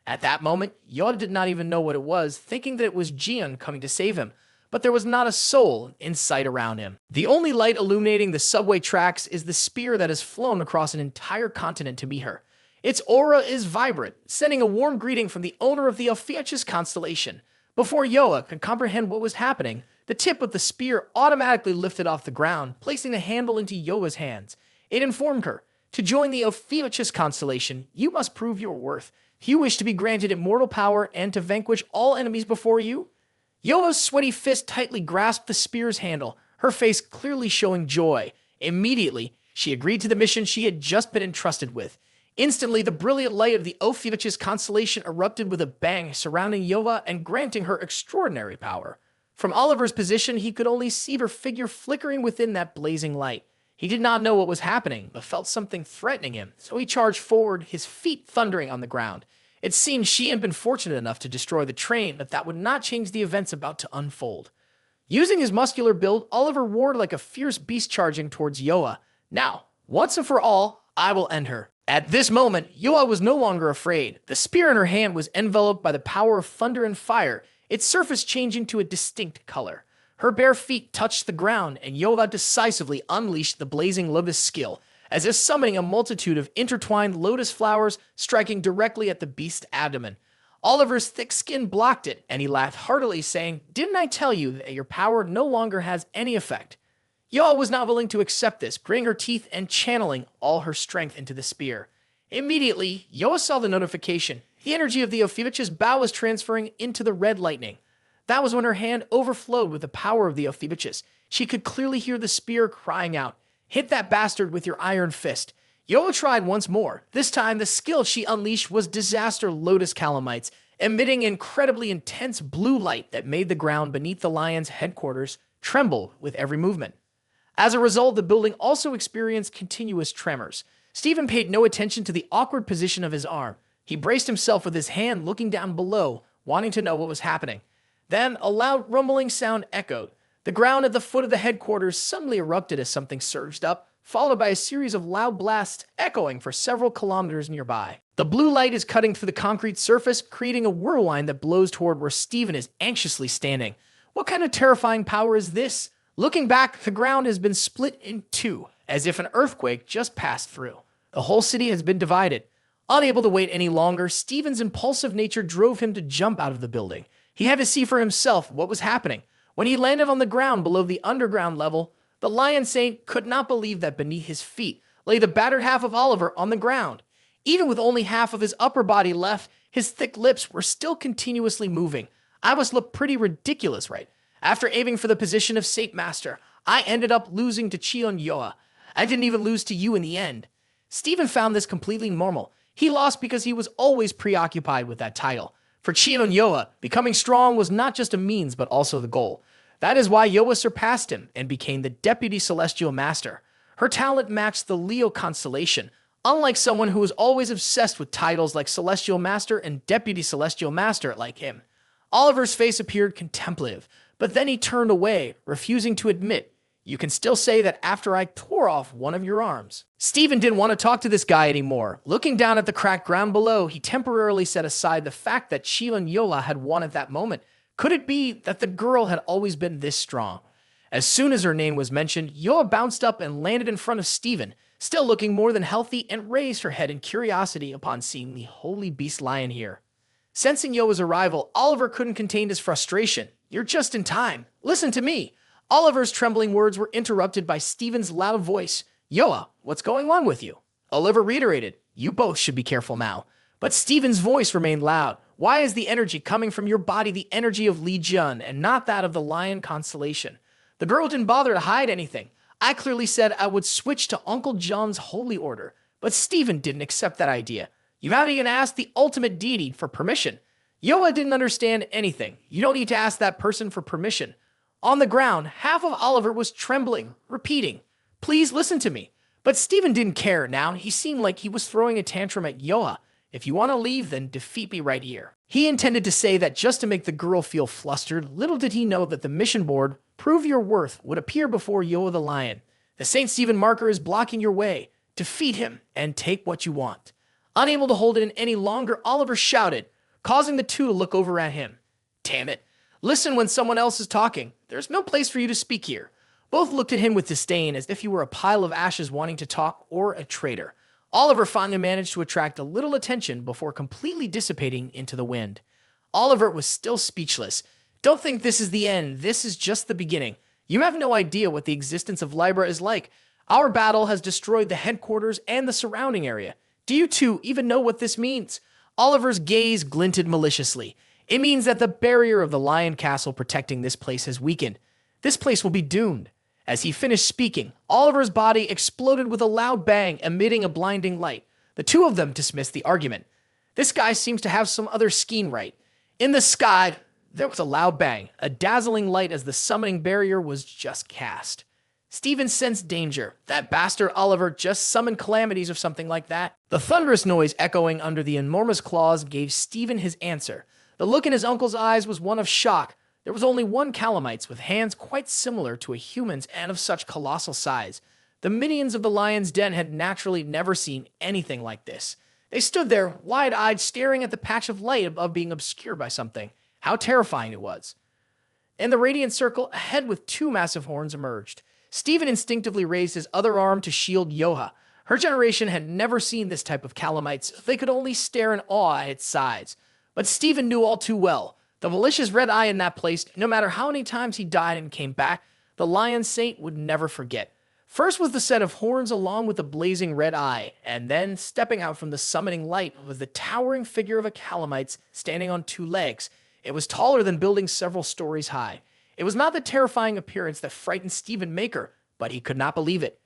At that moment, Yoda did not even know what it was, thinking that it was Jian coming to save him, but there was not a soul in sight around him. The only light illuminating the subway tracks is the spear that has flown across an entire continent to meet her. Its aura is vibrant, sending a warm greeting from the owner of the Ophiuchus constellation. Before Yoa could comprehend what was happening, the tip of the spear automatically lifted off the ground, placing the handle into Yoa's hands. It informed her, "To join the Ophiuchus constellation, you must prove your worth. You wish to be granted immortal power and to vanquish all enemies before you?" Yoa's sweaty fist tightly grasped the spear's handle, her face clearly showing joy. Immediately, she agreed to the mission she had just been entrusted with. Instantly, the brilliant light of the Ophiuchus constellation erupted with a bang, surrounding Yoa and granting her extraordinary power. From Oliver's position, he could only see her figure flickering within that blazing light. He did not know what was happening, but felt something threatening him, so he charged forward, his feet thundering on the ground. It seemed she had been fortunate enough to destroy the train, but that would not change the events about to unfold. Using his muscular build, Oliver roared like a fierce beast charging towards Yoa. "Now, once and for all, I will end her." At this moment, Yoa was no longer afraid. The spear in her hand was enveloped by the power of thunder and fire, its surface changing to a distinct color. Her bare feet touched the ground, and Yoa decisively unleashed the blazing lotus skill, as if summoning a multitude of intertwined lotus flowers striking directly at the beast's abdomen. Oliver's thick skin blocked it, and he laughed heartily, saying, "Didn't I tell you that your power no longer has any effect?" Yoa was not willing to accept this, gritting her teeth and channeling all her strength into the spear. Immediately, Yoa saw the notification. The energy of the Ophiuchus bow was transferring into the red lightning. That was when her hand overflowed with the power of the Ophiuchus. She could clearly hear the spear crying out, "Hit that bastard with your iron fist." Yoa tried once more. This time, the skill she unleashed was Disaster Lotus Calamites, emitting incredibly intense blue light that made the ground beneath the lion's headquarters tremble with every movement. As a result, the building also experienced continuous tremors. Stephen paid no attention to the awkward position of his arm. He braced himself with his hand looking down below, wanting to know what was happening. Then a loud rumbling sound echoed. The ground at the foot of the headquarters suddenly erupted as something surged up, followed by a series of loud blasts echoing for several kilometers nearby. The blue light is cutting through the concrete surface, creating a whirlwind that blows toward where Stephen is anxiously standing. What kind of terrifying power is this? Looking back, the ground has been split in two, as if an earthquake just passed through. The whole city has been divided. Unable to wait any longer, Stephen's impulsive nature drove him to jump out of the building. He had to see for himself what was happening. When he landed on the ground below the underground level, the Lion Saint could not believe that beneath his feet lay the battered half of Oliver on the ground. Even with only half of his upper body left, his thick lips were still continuously moving. I must look pretty ridiculous, right? After aiming for the position of Saint Master, I ended up losing to Chion Yoa. I didn't even lose to you in the end. Stephen found this completely normal. He lost because he was always preoccupied with that title. For Chion Yoa, becoming strong was not just a means but also the goal. That is why Yoa surpassed him and became the Deputy Celestial Master. Her talent matched the Leo constellation, unlike someone who was always obsessed with titles like Celestial Master and Deputy Celestial Master like him. Oliver's face appeared contemplative, but then he turned away, refusing to admit, "You can still say that after I tore off one of your arms." Stephen didn't want to talk to this guy anymore. Looking down at the cracked ground below, he temporarily set aside the fact that Chion Yola had won at that moment. Could it be that the girl had always been this strong? As soon as her name was mentioned, Yoa bounced up and landed in front of Stephen, still looking more than healthy, and raised her head in curiosity upon seeing the holy beast lion here. Sensing Yoa's arrival, Oliver couldn't contain his frustration. "You're just in time. Listen to me." Oliver's trembling words were interrupted by Stephen's loud voice. "Yoa, what's going on with you?" Oliver reiterated, "You both should be careful now." But Stephen's voice remained loud. "Why is the energy coming from your body the energy of Li Jun and not that of the lion constellation?" The girl didn't bother to hide anything. I clearly said I would switch to Uncle John's holy order, but Stephen didn't accept that idea. "You haven't even asked the ultimate deity for permission." Yoa didn't understand anything. "You don't need to ask that person for permission." On the ground, half of Oliver was trembling, repeating, "Please listen to me." But Stephen didn't care now. He seemed like he was throwing a tantrum at Yoa. "If you want to leave, then defeat me right here." He intended to say that just to make the girl feel flustered. Little did he know that the mission board, "Prove Your Worth," would appear before Yoa the Lion. "The St. Stephen marker is blocking your way. Defeat him and take what you want." Unable to hold it in any longer, Oliver shouted, causing the two to look over at him. "Damn it. Listen when someone else is talking. There's no place for you to speak here." Both looked at him with disdain as if he were a pile of ashes wanting to talk or a traitor. Oliver finally managed to attract a little attention before completely dissipating into the wind. Oliver was still speechless. "Don't think this is the end. This is just the beginning. You have no idea what the existence of Libra is like. Our battle has destroyed the headquarters and the surrounding area. Do you two even know what this means?" Oliver's gaze glinted maliciously. "It means that the barrier of the Lion Castle protecting this place has weakened. This place will be doomed." As he finished speaking, Oliver's body exploded with a loud bang, emitting a blinding light. The two of them dismissed the argument. "This guy seems to have some other scheme right." In the sky, there was a loud bang, a dazzling light as the summoning barrier was just cast. Stephen sensed danger. That bastard Oliver just summoned calamities or something like that. The thunderous noise echoing under the enormous claws gave Stephen his answer. The look in his uncle's eyes was one of shock. There was only one Calamites with hands quite similar to a human's and of such colossal size. The minions of the lion's den had naturally never seen anything like this. They stood there, wide-eyed, staring at the patch of light above being obscured by something. How terrifying it was. In the radiant circle, a head with two massive horns emerged. Stephen instinctively raised his other arm to shield Yoha. Her generation had never seen this type of Calamites. They could only stare in awe at its size. But Stephen knew all too well. The malicious red eye in that place, no matter how many times he died and came back, the Lion Saint would never forget. First was the set of horns along with the blazing red eye, and then, stepping out from the summoning light, was the towering figure of a Calamite standing on two legs. It was taller than buildings several stories high. It was not the terrifying appearance that frightened Stephen Maker, but he could not believe it.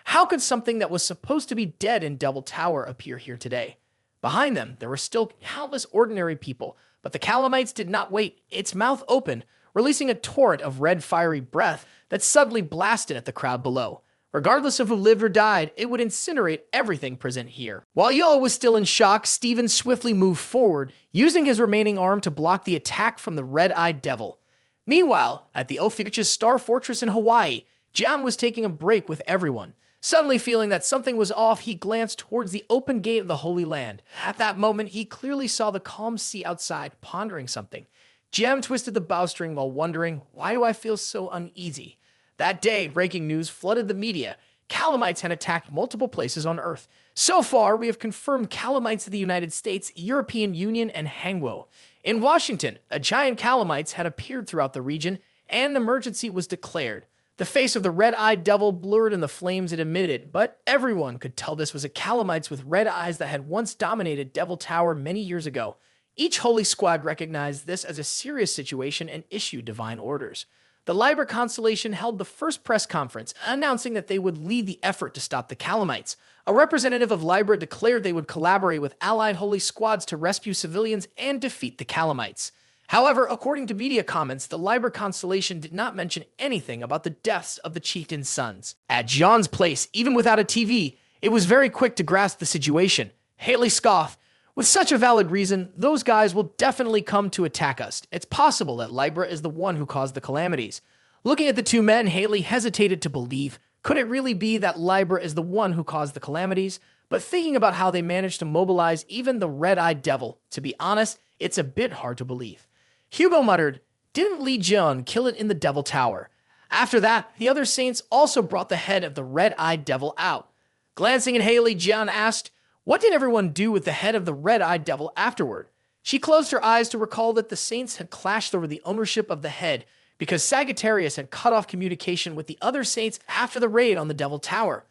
How could something that was supposed to be dead in Devil Tower appear here today? Behind them, there were still countless ordinary people, but the Calamites did not wait. Its mouth opened, releasing a torrent of red fiery breath that suddenly blasted at the crowd below. Regardless of who lived or died, it would incinerate everything present here. While Yo was still in shock, Stephen swiftly moved forward, using his remaining arm to block the attack from the red-eyed devil. Meanwhile, at the Ophiuch's Star Fortress in Hawaii, John was taking a break with everyone. Suddenly feeling that something was off, he glanced towards the open gate of the Holy Land. At that moment, he clearly saw the calm sea outside, pondering something. Jem twisted the bowstring while wondering, why do I feel so uneasy? That day, breaking news flooded the media. Calamites had attacked multiple places on Earth. So far, we have confirmed Calamites of the United States, European Union, and Hangwo. In Washington, a giant Calamites had appeared throughout the region, and an emergency was declared. The face of the red-eyed devil blurred in the flames it emitted, but everyone could tell this was a Calamites with red eyes that had once dominated Devil Tower many years ago. Each holy squad recognized this as a serious situation and issued divine orders. The Libra constellation held the first press conference, announcing that they would lead the effort to stop the Calamites. A representative of Libra declared they would collaborate with allied holy squads to rescue civilians and defeat the Calamites. However, according to media comments, the Libra constellation did not mention anything about the deaths of the chieftain's sons. At John's place, even without a TV, it was very quick to grasp the situation. Haley scoffed, "With such a valid reason, those guys will definitely come to attack us. It's possible that Libra is the one who caused the calamities." Looking at the two men, Haley hesitated to believe. Could it really be that Libra is the one who caused the calamities? But thinking about how they managed to mobilize even the red-eyed devil, to be honest, it's a bit hard to believe. Hugo muttered, "Didn't Li Jun kill it in the Devil Tower?" After that, the other saints also brought the head of the red-eyed devil out. Glancing at Haley, Jun asked, "What did everyone do with the head of the red-eyed devil afterward?" She closed her eyes to recall that the saints had clashed over the ownership of the head because Sagittarius had cut off communication with the other saints after the raid on the Devil Tower.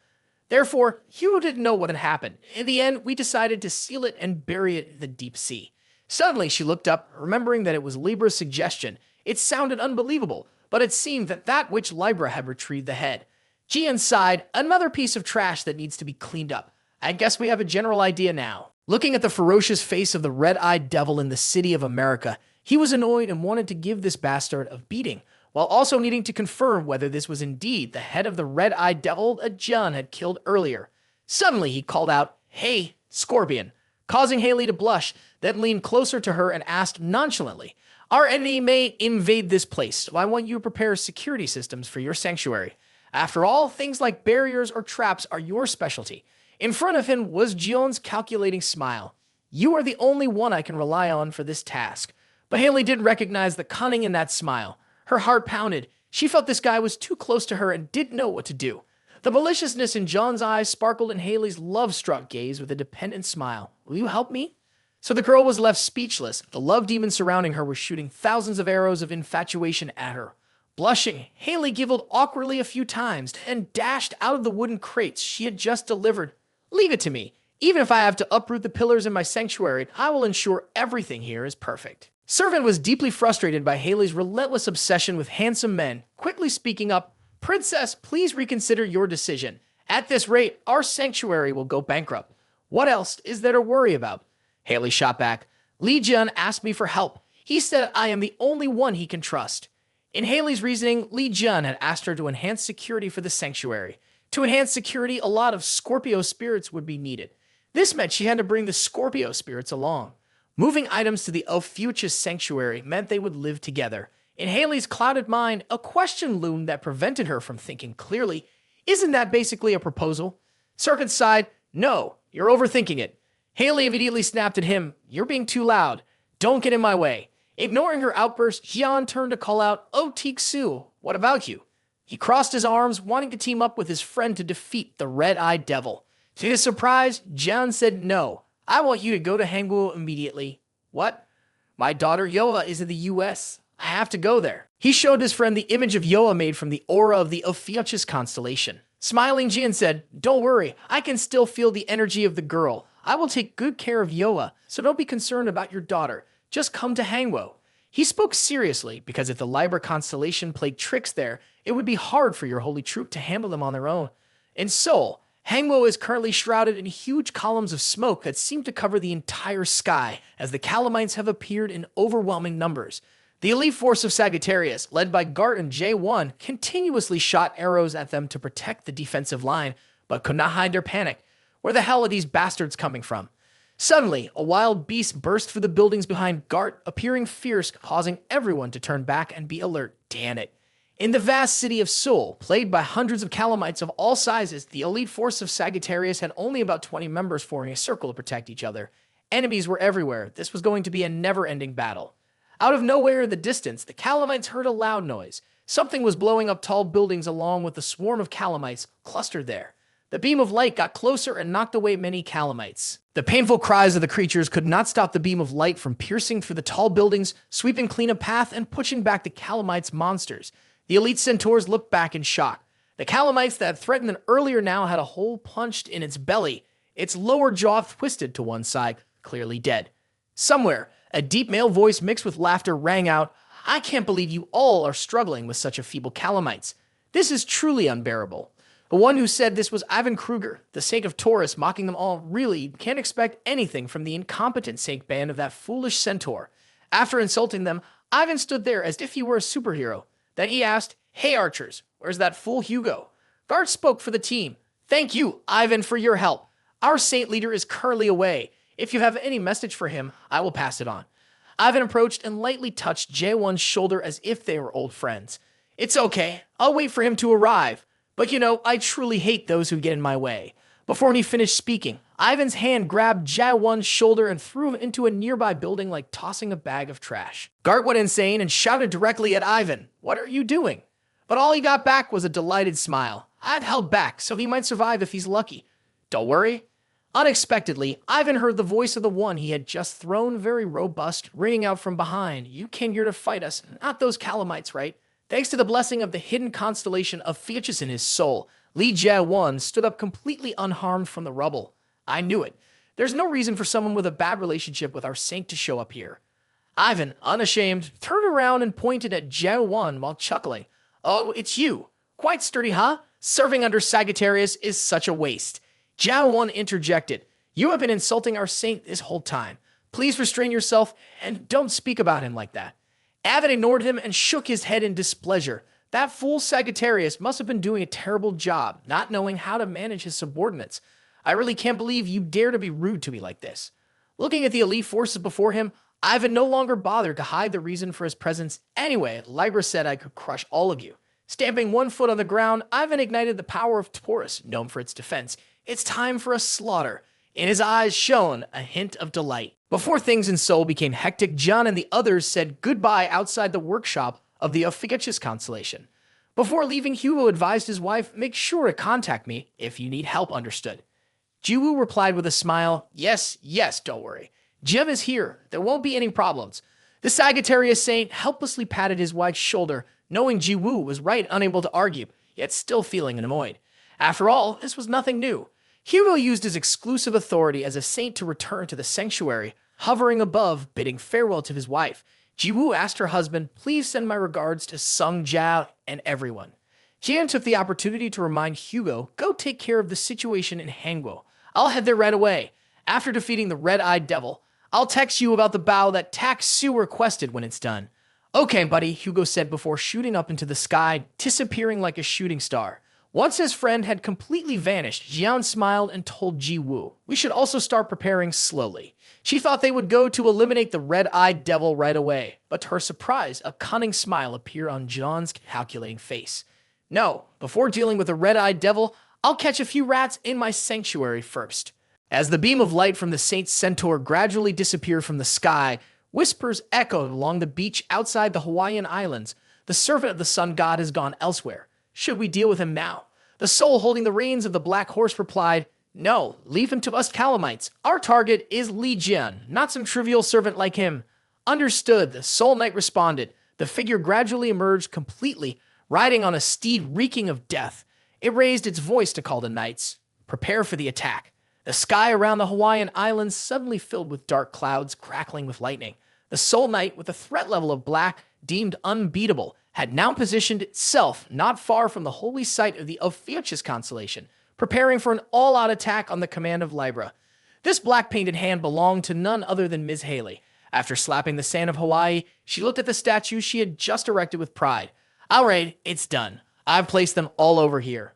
Therefore, Hugo didn't know what had happened. In the end, we decided to seal it and bury it in the deep sea. Suddenly, she looked up, remembering that it was Libra's suggestion. It sounded unbelievable, but it seemed that which Libra had retrieved the head. Gian sighed, "Another piece of trash that needs to be cleaned up. I guess we have a general idea now." Looking at the ferocious face of the red-eyed devil in the city of America, he was annoyed and wanted to give this bastard a beating, while also needing to confirm whether this was indeed the head of the red-eyed devil that John had killed earlier. Suddenly, he called out, "Hey, Scorpion," causing Haley to blush, then leaned closer to her and asked nonchalantly, "Our enemy may invade this place, so I want you to prepare security systems for your sanctuary. After all, things like barriers or traps are your specialty." In front of him was Gion's calculating smile. "You are the only one I can rely on for this task." But Haley did recognize the cunning in that smile. Her heart pounded. She felt this guy was too close to her and didn't know what to do. The maliciousness in John's eyes sparkled in Haley's love-struck gaze with a dependent smile. "Will you help me?" So the girl was left speechless. The love demon surrounding her was shooting thousands of arrows of infatuation at her. Blushing, Haley giggled awkwardly a few times and dashed out of the wooden crates she had just delivered. "Leave it to me. Even if I have to uproot the pillars in my sanctuary, I will ensure everything here is perfect." Servant was deeply frustrated by Haley's relentless obsession with handsome men, quickly speaking up, "Princess, please reconsider your decision. At this rate, our sanctuary will go bankrupt. What else is there to worry about?" Haley shot back, "Li Jun asked me for help. He said I am the only one he can trust." In Haley's reasoning, Li Jun had asked her to enhance security for the sanctuary. To enhance security, a lot of Scorpio spirits would be needed. This meant she had to bring the Scorpio spirits along. Moving items to the Ophiuch's sanctuary meant they would live together. In Haley's clouded mind, a question loomed that prevented her from thinking clearly. Isn't that basically a proposal? Serkins sighed, "No, you're overthinking it." Haley immediately snapped at him, "You're being too loud. Don't get in my way." Ignoring her outburst, Jian turned to call out, "Oh, Tiksu, what about you?" He crossed his arms, wanting to team up with his friend to defeat the red-eyed devil. To his surprise, Jian said, "No, I want you to go to Hangul immediately." "What?" My daughter Yoa is in the US. I have to go there. He showed his friend the image of Yoa made from the aura of the Ophiuchus constellation. Smiling, Jian said, "Don't worry, I can still feel the energy of the girl. I will take good care of Yoa, so don't be concerned about your daughter. Just come to Hangwo." He spoke seriously, because if the Libra constellation played tricks there, it would be hard for your holy troop to handle them on their own. In Seoul, Hangwo is currently shrouded in huge columns of smoke that seem to cover the entire sky, as the Calamites have appeared in overwhelming numbers. The elite force of Sagittarius, led by Gart and J1, continuously shot arrows at them to protect the defensive line, but could not hide their panic. Where the hell are these bastards coming from? Suddenly, a wild beast burst through the buildings behind Gart, appearing fierce, causing everyone to turn back and be alert. Damn it. In the vast city of Seoul, plagued by hundreds of Calamites of all sizes, the elite force of Sagittarius had only about 20 members forming a circle to protect each other. Enemies were everywhere. This was going to be a never-ending battle. Out of nowhere in the distance, the Calamites heard a loud noise. Something was blowing up tall buildings along with a swarm of Calamites clustered there. The beam of light got closer and knocked away many Calamites. The painful cries of the creatures could not stop the beam of light from piercing through the tall buildings, sweeping clean a path and pushing back the Calamites' monsters. The elite centaurs looked back in shock. The Calamites that had threatened them earlier now had a hole punched in its belly, its lower jaw twisted to one side, clearly dead. Somewhere, a deep male voice mixed with laughter rang out, "I can't believe you all are struggling with such a feeble Calamites. This is truly unbearable." The one who said this was Ivan Kruger, the Saint of Taurus, mocking them all. Really can't expect anything from the incompetent Saint band of that foolish centaur. After insulting them, Ivan stood there as if he were a superhero. Then he asked, "Hey archers, where's that fool Hugo?" Gart spoke for the team. "Thank you, Ivan, for your help. Our saint leader is currently away. If you have any message for him, I will pass it on." Ivan approached and lightly touched J1's shoulder as if they were old friends. "It's okay. I'll wait for him to arrive. But you know, I truly hate those who get in my way." Before he finished speaking, Ivan's hand grabbed J1's shoulder and threw him into a nearby building like tossing a bag of trash. Gart went insane and shouted directly at Ivan, "What are you doing?" But all he got back was a delighted smile. I'd held back, so he might survive if he's lucky. "Don't worry." Unexpectedly, Ivan heard the voice of the one he had just thrown, very robust, ringing out from behind. "You came here to fight us, not those Calamites, right?" Thanks to the blessing of the hidden constellation of Ophiuchus in his soul, Li Jie-1 stood up completely unharmed from the rubble. I knew it. There's no reason for someone with a bad relationship with our saint to show up here. Ivan, unashamed, turned around and pointed at Jie-1 while chuckling. "Oh, it's you. Quite sturdy, huh? Serving under Sagittarius is such a waste." Jie-1 interjected, "You have been insulting our saint this whole time. Please restrain yourself and don't speak about him like that." Ivan ignored him and shook his head in displeasure. That fool Sagittarius must have been doing a terrible job, not knowing how to manage his subordinates. "I really can't believe you dare to be rude to me like this." Looking at the elite forces before him, Ivan no longer bothered to hide the reason for his presence. "Anyway, Libra said I could crush all of you." Stamping one foot on the ground, Ivan ignited the power of Taurus, known for its defense. "It's time for a slaughter." In his eyes shone a hint of delight. Before things in Seoul became hectic, John and the others said goodbye outside the workshop of the Ophiuchus constellation. Before leaving, Hugo advised his wife, "Make sure to contact me if you need help, understood?" Jiwoo replied with a smile, "Yes, don't worry. Jim is here. There won't be any problems." The Sagittarius saint helplessly patted his wife's shoulder, knowing Jiwoo was right, unable to argue, yet still feeling annoyed. After all, this was nothing new. Hugo used his exclusive authority as a saint to return to the sanctuary, hovering above, bidding farewell to his wife. Jiwoo asked her husband, "Please send my regards to Sung Jiao and everyone." Jian took the opportunity to remind Hugo, "Go take care of the situation in Hangwo. I'll head there right away. After defeating the red-eyed devil, I'll text you about the bow that Tak Su requested when it's done." "Okay, buddy," Hugo said before shooting up into the sky, disappearing like a shooting star. Once his friend had completely vanished, Jian smiled and told Jiwoo, "We should also start preparing slowly." She thought they would go to eliminate the red-eyed devil right away, but to her surprise, a cunning smile appeared on Jian's calculating face. "No, before dealing with the red-eyed devil, I'll catch a few rats in my sanctuary first." As the beam of light from the Saint's centaur gradually disappeared from the sky, whispers echoed along the beach outside the Hawaiian Islands. "The servant of the sun god has gone elsewhere. Should we deal with him now?" The soul holding the reins of the black horse replied, "No, leave him to us Calamites. Our target is Li Jian, not some trivial servant like him." Understood, the Soul Knight responded. The figure gradually emerged completely, riding on a steed reeking of death. It raised its voice to call the knights. Prepare for the attack. The sky around the Hawaiian Islands suddenly filled with dark clouds crackling with lightning. The Soul Knight, with a threat level of black deemed unbeatable, had now positioned itself not far from the holy site of the Ophiuchus constellation, preparing for an all-out attack on the command of Libra. This black-painted hand belonged to none other than Ms. Haley. After slapping the sand of Hawaii, she looked at the statue she had just erected with pride. All right, it's done. I've placed them all over here.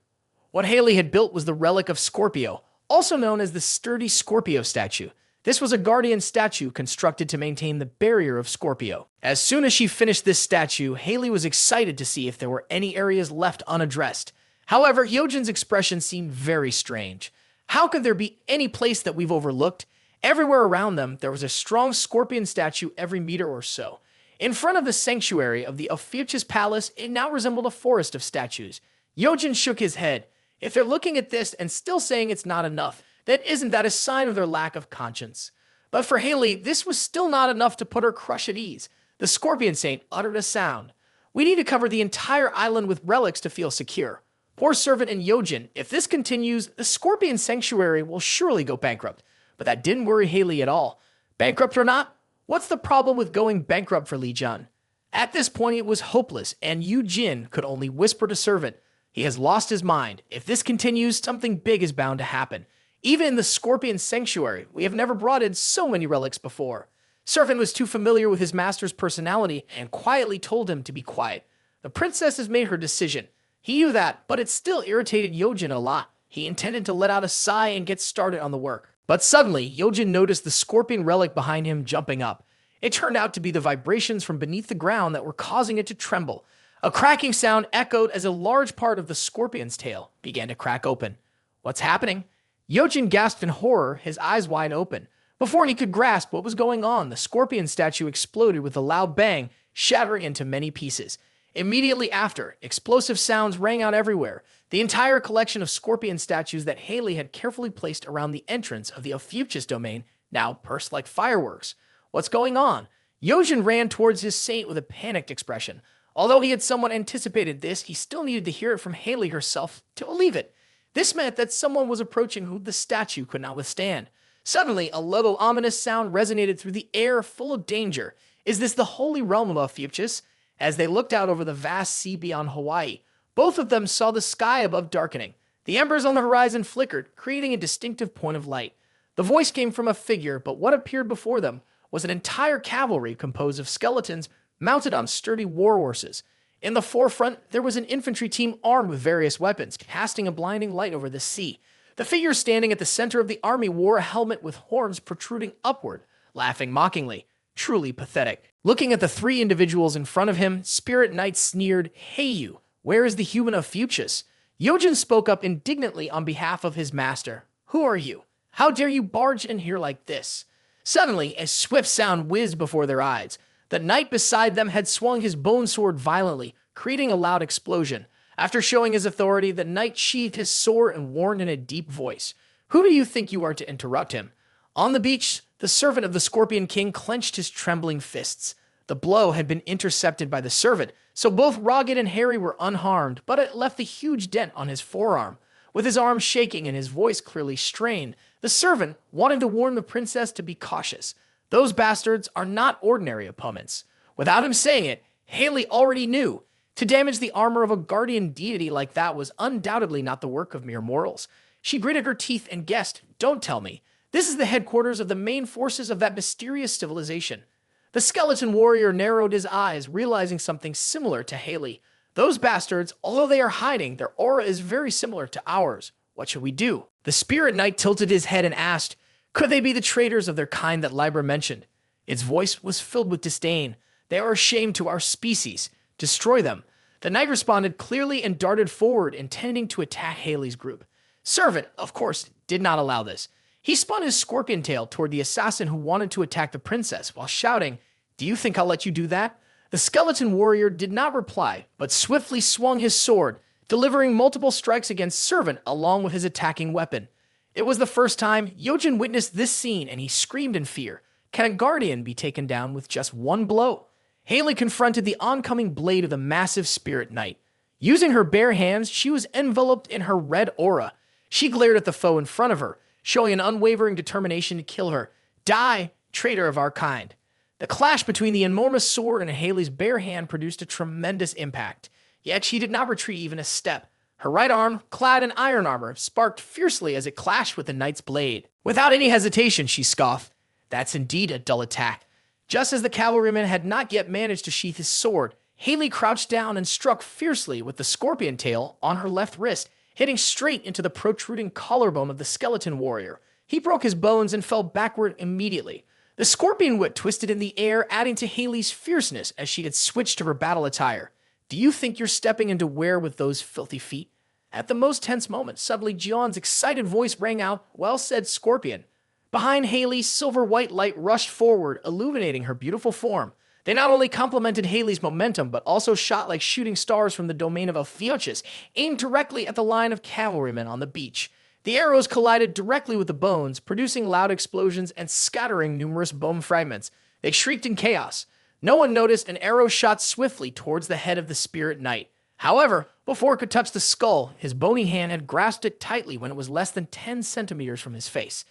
What Haley had built was the relic of Scorpio, also known as the sturdy Scorpio statue. This was a guardian statue constructed to maintain the barrier of Scorpio. As soon as she finished this statue, Haley was excited to see if there were any areas left unaddressed. However, Hyojin's expression seemed very strange. How could there be any place that we've overlooked? Everywhere around them, there was a strong scorpion statue every meter or so. In front of the sanctuary of the Ophiuchus Palace, it now resembled a forest of statues. Hyojin shook his head. If they're looking at this and still saying it's not enough, then isn't that a sign of their lack of conscience? But for Haley, this was still not enough to put her crush at ease. The Scorpion Saint uttered a sound. We need to cover the entire island with relics to feel secure. Poor servant and Hyojin, if this continues, the Scorpion Sanctuary will surely go bankrupt. But that didn't worry Haley at all. Bankrupt or not, what's the problem with going bankrupt for Li Jun? At this point, it was hopeless, and Yu Jin could only whisper to servant, he has lost his mind. If this continues, something big is bound to happen. Even in the Scorpion Sanctuary, we have never brought in so many relics before. Servant was too familiar with his master's personality and quietly told him to be quiet. The princess has made her decision. He knew that, but it still irritated Hyojin a lot. He intended to let out a sigh and get started on the work. But suddenly, Hyojin noticed the scorpion relic behind him jumping up. It turned out to be the vibrations from beneath the ground that were causing it to tremble. A cracking sound echoed as a large part of the scorpion's tail began to crack open. What's happening? Hyojin gasped in horror, his eyes wide open. Before he could grasp what was going on, the scorpion statue exploded with a loud bang, shattering into many pieces. Immediately after, explosive sounds rang out everywhere. The entire collection of scorpion statues that Haley had carefully placed around the entrance of the Ophiuchus domain now burst like fireworks. What's going on? Hyojin ran towards his saint with a panicked expression. Although he had somewhat anticipated this, he still needed to hear it from Haley herself to believe it. This meant that someone was approaching who the statue could not withstand. Suddenly, a low, ominous sound resonated through the air, full of danger. Is this the holy realm of Ophiuchus? As they looked out over the vast sea beyond Hawaii, both of them saw the sky above darkening. The embers on the horizon flickered, creating a distinctive point of light. The voice came from a figure, but what appeared before them was an entire cavalry composed of skeletons mounted on sturdy war horses. In the forefront, there was an infantry team armed with various weapons, casting a blinding light over the sea. The figure standing at the center of the army wore a helmet with horns protruding upward, laughing mockingly. Truly pathetic. Looking at the three individuals in front of him, Spirit Knight sneered, "Hey you, where is the human Ophiuchus?" Hyojin spoke up indignantly on behalf of his master. "Who are you? How dare you barge in here like this?" Suddenly, a swift sound whizzed before their eyes. The knight beside them had swung his bone sword violently, creating a loud explosion. After showing his authority, the knight sheathed his sword and warned in a deep voice, "Who do you think you are to interrupt him?" On the beach, the servant of the Scorpion King clenched his trembling fists. The blow had been intercepted by the servant, so both Rogged and Harry were unharmed, but it left a huge dent on his forearm. With his arm shaking and his voice clearly strained, the servant wanted to warn the princess to be cautious. Those bastards are not ordinary opponents. Without him saying it, Haley already knew. To damage the armor of a guardian deity like that was undoubtedly not the work of mere mortals. She gritted her teeth and guessed, "Don't tell me. This is the headquarters of the main forces of that mysterious civilization." The skeleton warrior narrowed his eyes, realizing something similar to Haley. Those bastards, although they are hiding, their aura is very similar to ours. What should we do? The Spirit Knight tilted his head and asked, could they be the traitors of their kind that Libra mentioned? Its voice was filled with disdain. They are a shame to our species. Destroy them. The knight responded clearly and darted forward, intending to attack Haley's group. Servant, of course, did not allow this. He spun his scorpion tail toward the assassin who wanted to attack the princess while shouting, "Do you think I'll let you do that?" The skeleton warrior did not reply, but swiftly swung his sword, delivering multiple strikes against Servant along with his attacking weapon. It was the first time Hyojin witnessed this scene, and he screamed in fear. Can a guardian be taken down with just one blow? Haley confronted the oncoming blade of the massive spirit knight. Using her bare hands, she was enveloped in her red aura. She glared at the foe in front of her, showing an unwavering determination to kill her. Die, traitor of our kind. The clash between the enormous sword and Haley's bare hand produced a tremendous impact. Yet she did not retreat even a step. Her right arm, clad in iron armor, sparked fiercely as it clashed with the knight's blade. Without any hesitation, she scoffed. That's indeed a dull attack. Just as the cavalryman had not yet managed to sheath his sword, Haley crouched down and struck fiercely with the scorpion tail on her left wrist, hitting straight into the protruding collarbone of the skeleton warrior. He broke his bones and fell backward immediately. The scorpion whip twisted in the air, adding to Haley's fierceness as she had switched to her battle attire. Do you think you're stepping into where with those filthy feet? At the most tense moment, suddenly Jeon's excited voice rang out, "Well said, Scorpion." Behind Haley, silver-white light rushed forward, illuminating her beautiful form. They not only complemented Haley's momentum, but also shot like shooting stars from the domain of Ophiuchus, aimed directly at the line of cavalrymen on the beach. The arrows collided directly with the bones, producing loud explosions and scattering numerous bone fragments. They shrieked in chaos. No one noticed an arrow shot swiftly towards the head of the spirit knight. However, before it could touch the skull, his bony hand had grasped it tightly when it was less than 10 centimeters from his face.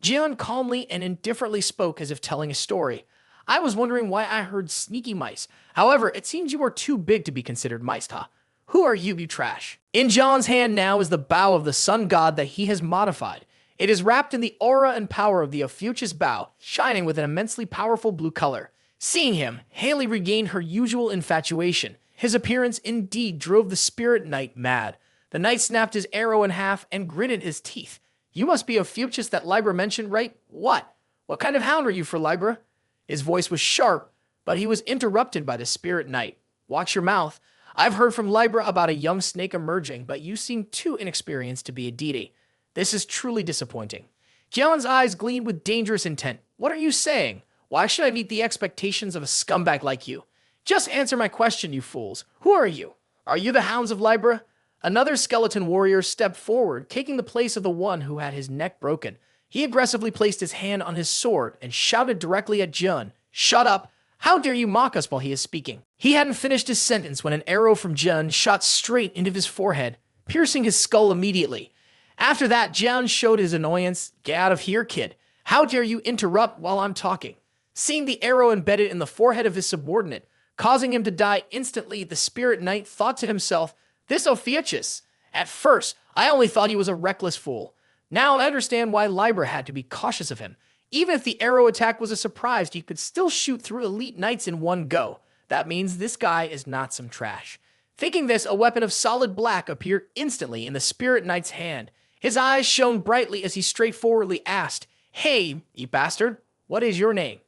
Jeon calmly and indifferently spoke as if telling a story. I was wondering why I heard sneaky mice. However, it seems you are too big to be considered mice, huh? Who are you trash? In Jeon's hand now is the bow of the sun god that he has modified. It is wrapped in the aura and power of the Ophiuchus bow, shining with an immensely powerful blue color. Seeing him, Haley regained her usual infatuation. His appearance indeed drove the spirit knight mad. The knight snapped his arrow in half and gritted his teeth. You must be Ophiuchus that Libra mentioned, right? What? What kind of hound are you for Libra? His voice was sharp, but he was interrupted by the spirit knight. Watch your mouth. I've heard from Libra about a young snake emerging, but you seem too inexperienced to be a deity. This is truly disappointing. Jeon's eyes gleamed with dangerous intent. What are you saying? Why should I meet the expectations of a scumbag like you? Just answer my question, you fools. Who are you? Are you the hounds of Libra? Another skeleton warrior stepped forward, taking the place of the one who had his neck broken. He aggressively placed his hand on his sword and shouted directly at Jeon. Shut up! How dare you mock us while he is speaking? He hadn't finished his sentence when an arrow from Jeon shot straight into his forehead, piercing his skull immediately. After that, Jeon showed his annoyance. Get out of here, kid. How dare you interrupt while I'm talking? Seeing the arrow embedded in the forehead of his subordinate, causing him to die instantly, the spirit knight thought to himself, this Ophiuchus. At first, I only thought he was a reckless fool. Now I understand why Libra had to be cautious of him. Even if the arrow attack was a surprise, he could still shoot through elite knights in one go. That means this guy is not some trash. Thinking this, a weapon of solid black appeared instantly in the spirit knight's hand. His eyes shone brightly as he straightforwardly asked, Hey, you bastard, what is your name?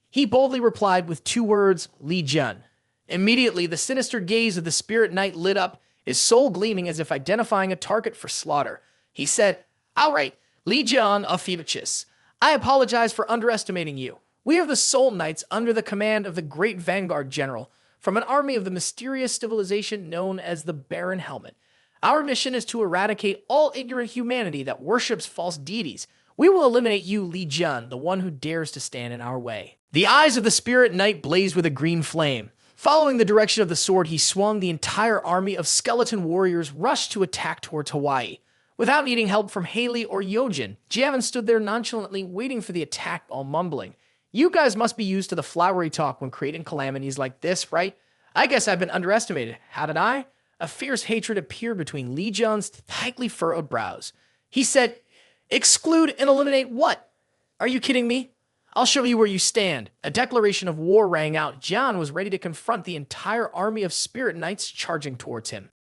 He boldly replied with 2 words, Li Jeon. Immediately, the sinister gaze of the spirit knight lit up, his soul gleaming as if identifying a target for slaughter. He said, All right, Li Jeon of Ophiuchus. I apologize for underestimating you. We are the Soul Knights under the command of the great Vanguard General from an army of the mysterious civilization known as the Baron Helmet. Our mission is to eradicate all ignorant humanity that worships false deities. We will eliminate you, Li Jeon, the one who dares to stand in our way. The eyes of the spirit knight blazed with a green flame. Following the direction of the sword, he swung. The entire army of skeleton warriors rushed to attack towards Hawaii. Without needing help from Haley or Yojin, Javan stood there nonchalantly waiting for the attack while mumbling. You guys must be used to the flowery talk when creating calamities like this, right? I guess I've been underestimated, hadn't I? A fierce hatred appeared between Li Jeon's tightly furrowed brows. He said, Exclude and eliminate what? Are you kidding me? I'll show you where you stand. A declaration of war rang out. Jeon was ready to confront the entire army of spirit knights charging towards him.